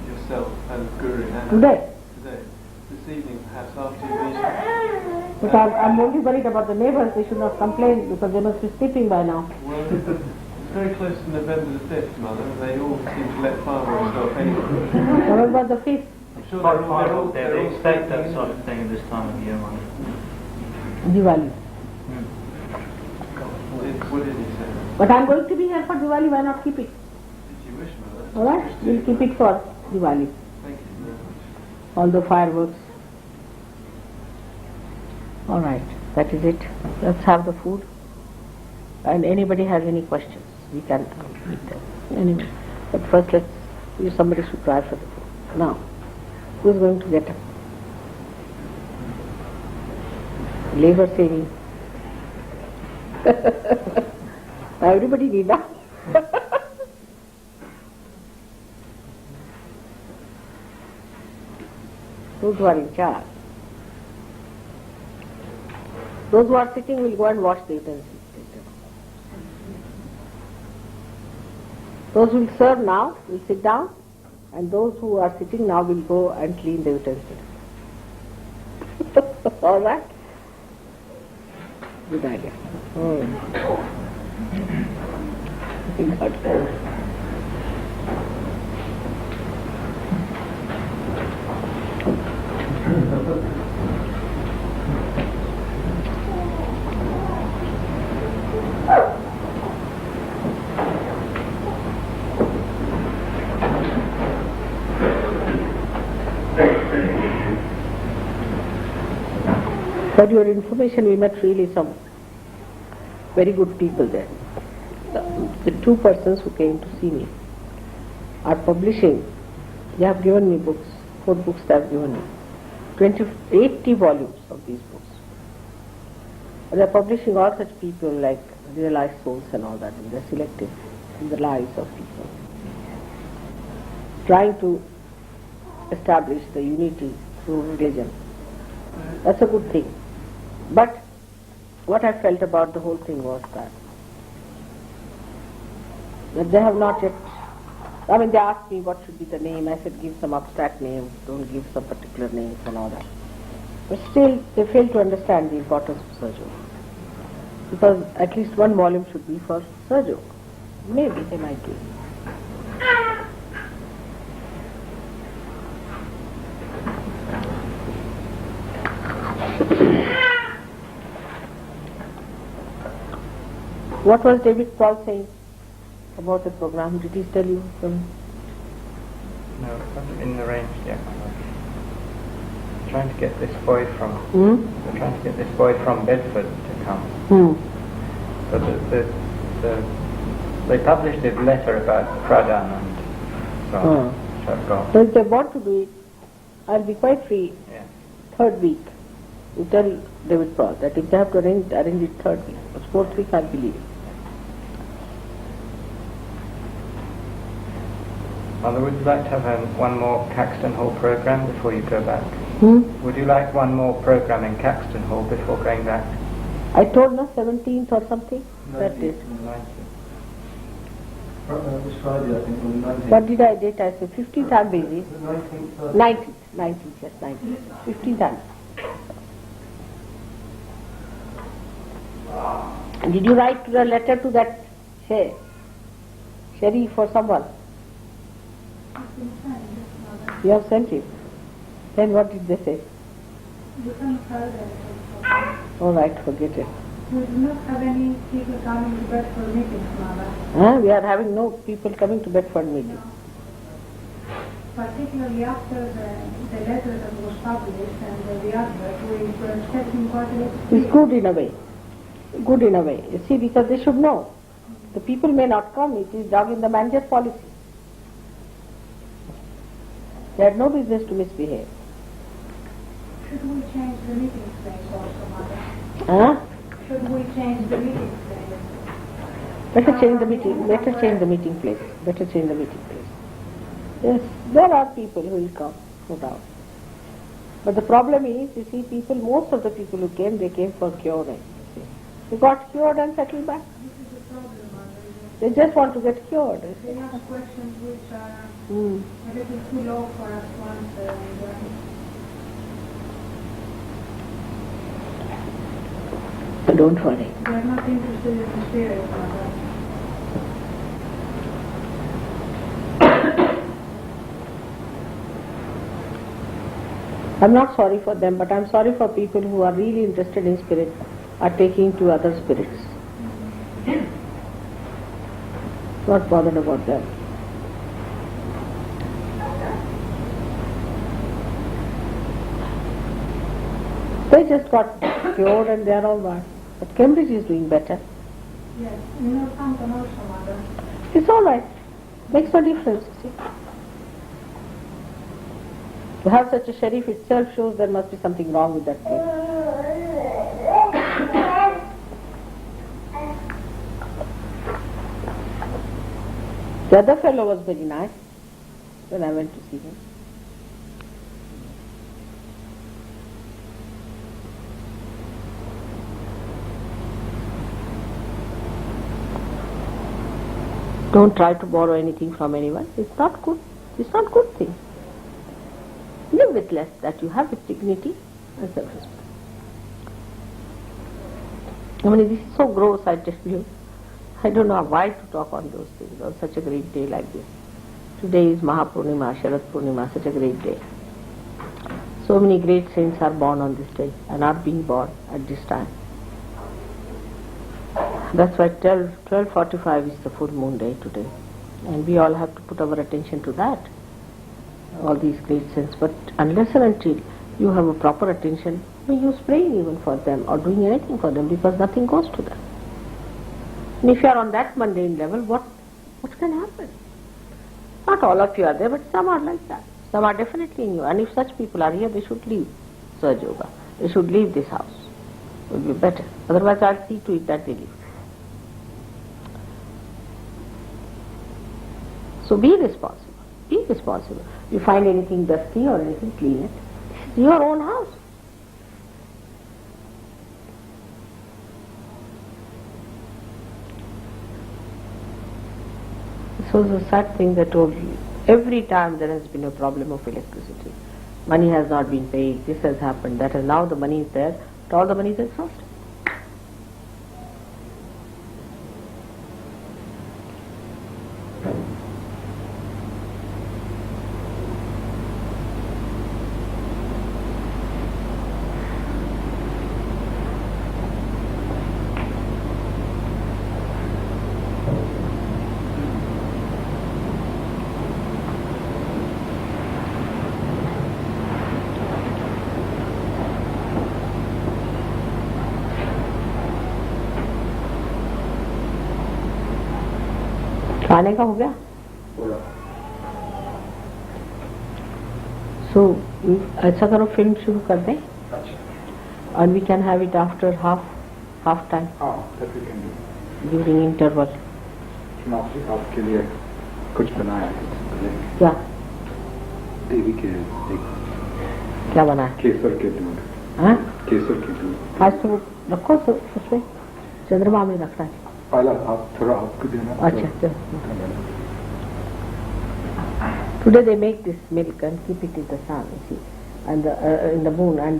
yourself and Guru and Today. today. This evening, perhaps after you leave. But I'm only worried about the neighbors. They should not complain because they must be sleeping by now. Well, it's very close to November the 5th, Mother, and they all seem to let fireworks off anyway. What about the 5th? I'm sure they're all expect that sort of thing at this time of year, Mother. Diwali. What did he say? But I'm going to be here for Diwali. Why not keep it? Did you wish, Mother? All right, we'll keep it for Diwali. Thank you very much. All the fireworks. All right, that is it. Let's have the food. And anybody has any questions, we can meet them. Anyway, but first somebody should try for the food. Now, who's going to get up? Labor saving. Now everybody need that. Those who are in charge. Those who are sitting will go and wash the utensils later. Those who will serve now will sit down, and those who are sitting now will go and clean the utensils. All right? Good idea. For your information, we met really some very good people there. The two persons who came to see me are publishing. They have given me books, 4 books they have given me, 80 volumes of these books. They are publishing all such people like realized souls and all that, and they are selected in the lives of people, trying to establish the unity through religion. That's a good thing. But what I felt about the whole thing was that they have not yet, they asked me what should be the name. I said give some abstract name, don't give some particular names and all that. But still they fail to understand the importance of Sahaja Yoga. Because at least 1 volume should be for Sahaja Yoga. Maybe they might do. What was David Paul saying about the program? Did he tell you some? No, it wasn't in the range yet. I'm trying to get this boy from. We're trying to get this boy from Bedford to come. But they published a letter about Pradhan and so on, which I've got. So if they want to do it, I'll be quite free. Yeah. 3rd week. You tell David Paul that if they have to arrange it 3rd week. But 4th week I'll be leaving. Mother, would you like to have one more Caxton Hall program before you go back? Would you like one more program in Caxton Hall before going back? I told her 17th or something. That date. 19th. This Friday, I think, on the 19th. What did I date? I said 15th I'm busy. The 19th. 19th, yes, 19th. 15th I'm. Did you write a letter to that Sherry for someone? You have sent it. Then what did they say? All right, forget it. We do not have any people coming to Bedford meetings, Mother. We are having no people coming to Bedford meeting. Particularly after the letter that was published and the advert, we were expecting quite a lot of people. It's good in a way. Good in a way. You see, because they should know. The people may not come. It is dog in the manger policy. They had no business to misbehave. Should we change the meeting place also, Mother? Should we change the meeting place? Better change the meeting. Better change the meeting place. Better change the meeting place. Yes, there are people who will come, no doubt. But the problem is, you see, most of the people who came, they came for curing. They got cured and settled back. This is the problem, Mother, isn't They just want to get cured. They ask questions which are Mm. a little too low for us to answer. So don't worry. They're not interested in the spirit of us. I'm not sorry for them, but I'm sorry for people who are really interested in spirit, are taking to other spirits. Not bothered about them. They just got cured and they're all right. But Cambridge is doing better. Yes, you know something also, Mother. It's all right. Makes no difference, you see. To have such a sheriff itself shows there must be something wrong with that place. The other fellow was very nice when I went to see him. Don't try to borrow anything from anyone. It's not good. It's not good thing. Live with less, that you have with dignity and self-respect. I mean, this is so gross, I tell you. I don't know why to talk on those things on such a great day like this. Today is Mahapurnima, Sharad Purnima, such a great day. So many great saints are born on this day and are being born at this time. That's why 12:45 is the full moon day today. And we all have to put our attention to that. All these great saints. But unless and until you have a proper attention, you use praying even for them or doing anything for them, because nothing goes to them. And if you are on that mundane level, what can happen? Not all of you are there, but some are like that. Some are definitely in you. And if such people are here, they should leave Sahaja Yoga. They should leave this house. It would be better. Otherwise, I'll see to it that they leave. So be responsible. Be responsible. You find anything dusty or anything, clean it. This is your own house. This was a sad thing that told me. Every time there has been a problem of electricity. Money has not been paid, this has happened, that has, now the money is there, but all the money is exhausted. खाने का हो गया? So, ऐसा करो, film शुरू कर दें, and we can have it after half time. That we can do. During interval. आपके लिए कुछ बनाया है? क्या? देवी के क्या बना है? केसर के दूध. हाँ? केसर के दूध. आज तो रखो उसमें, चंद्रमा में रखना है. पहला आप थोड़ा आपको देना. अच्छा, चलो. Today they make this milk and keep it in the sun, you see, and in the moon, and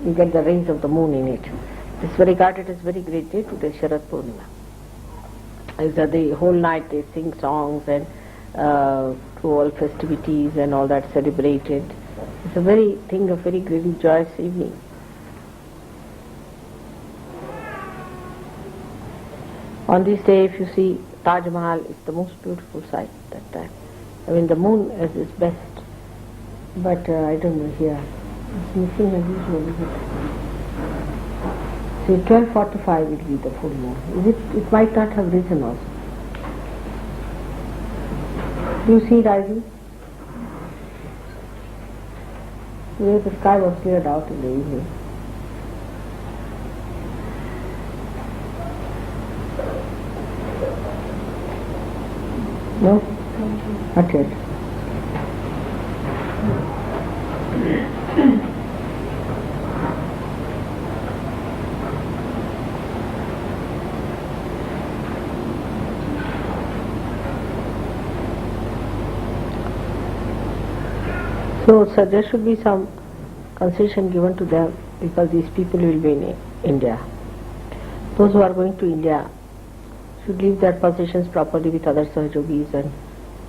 you get the rays of the moon in it. It's very regarded as very great day today, Sharad Purnima. The whole night they sing songs and do all festivities and all that celebrated. It's a very great joyous evening. On this day, if you see Taj Mahal, it's the most beautiful sight that time. I mean, the moon is its best, but I don't know here. It's missing as usual, is it? See, 12:45 will be the full moon. It might not have risen also. Do you see it rising? Today the sky was cleared out in the evening. No? Not yet. So there should be some concession given to them because these people will be in India. Those who are going to India should leave their possessions properly with other Sahajogis and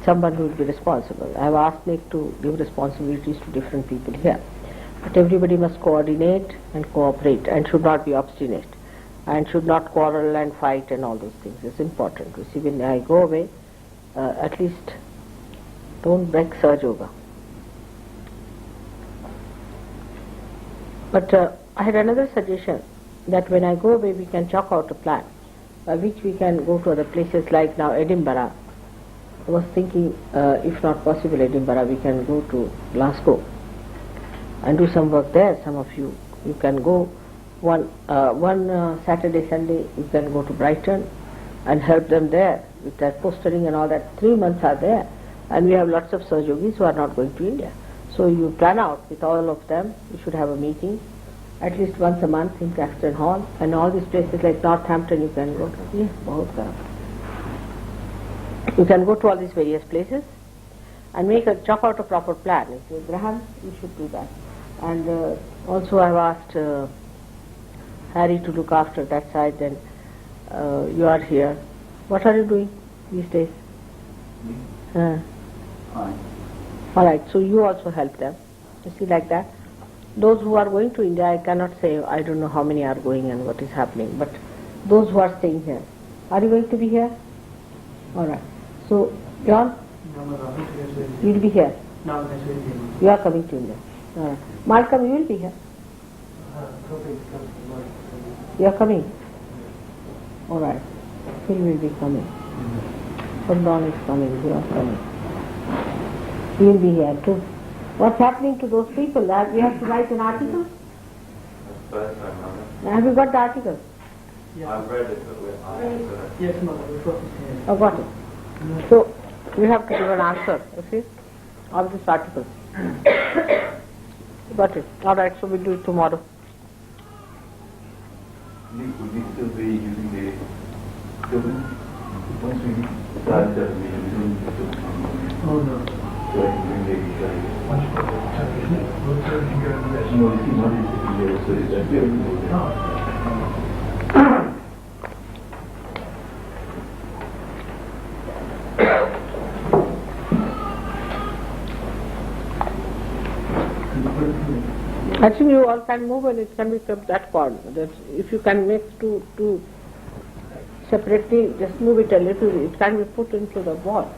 someone who will be responsible. I have asked Nick to give responsibilities to different people here. But everybody must coordinate and cooperate and should not be obstinate and should not quarrel and fight and all those things. It's important. You see, when I go away, at least don't break Sahaja Yoga. But I had another suggestion that when I go away we can chalk out a plan by which we can go to other places like now Edinburgh. I was thinking if not possible Edinburgh we can go to Glasgow and do some work there. Some of you can go one Saturday, Sunday you can go to Brighton and help them there with their postering and all that. 3 months are there and we have lots of Sahajogis who are not going to India. So you plan out with all of them, you should have a meeting at least once a month in Caxton Hall, and all these places like Northampton you can go to. You can go to all these various places and chalk out a proper plan. If you Graham, you should do that. And also I have asked Harry to look after that side. Then you are here. What are you doing these days? Fine. All right, so you also help them. You see, like that. Those who are going to India, I cannot say, I don't know how many are going and what is happening, but those who are staying here, are you going to be here? All right. So, John, you will be here. You are coming to India. All right. Malcolm, you will be here. You are coming. All right. Phil will be coming. Don is coming. You are coming. You will be here too. What's happening to those people? We have to write an article? First time, Mother. Have you got the article? I've read it, but Yes, Mother, we've got it here. Oh, got it. So, we have to give an answer, you see, on this article. Got it. Alright, so we'll do it tomorrow. Would we still be using the building? Once we start that, we can zoom the building. Oh, no. So I can bring the Once you've got the technical, we'll go and rest. No, you see, not sitting there, so it's that building. Actually, you all can move and it can be kept that corner. That if you can make two separately, just move it a little, it can be put into the wall.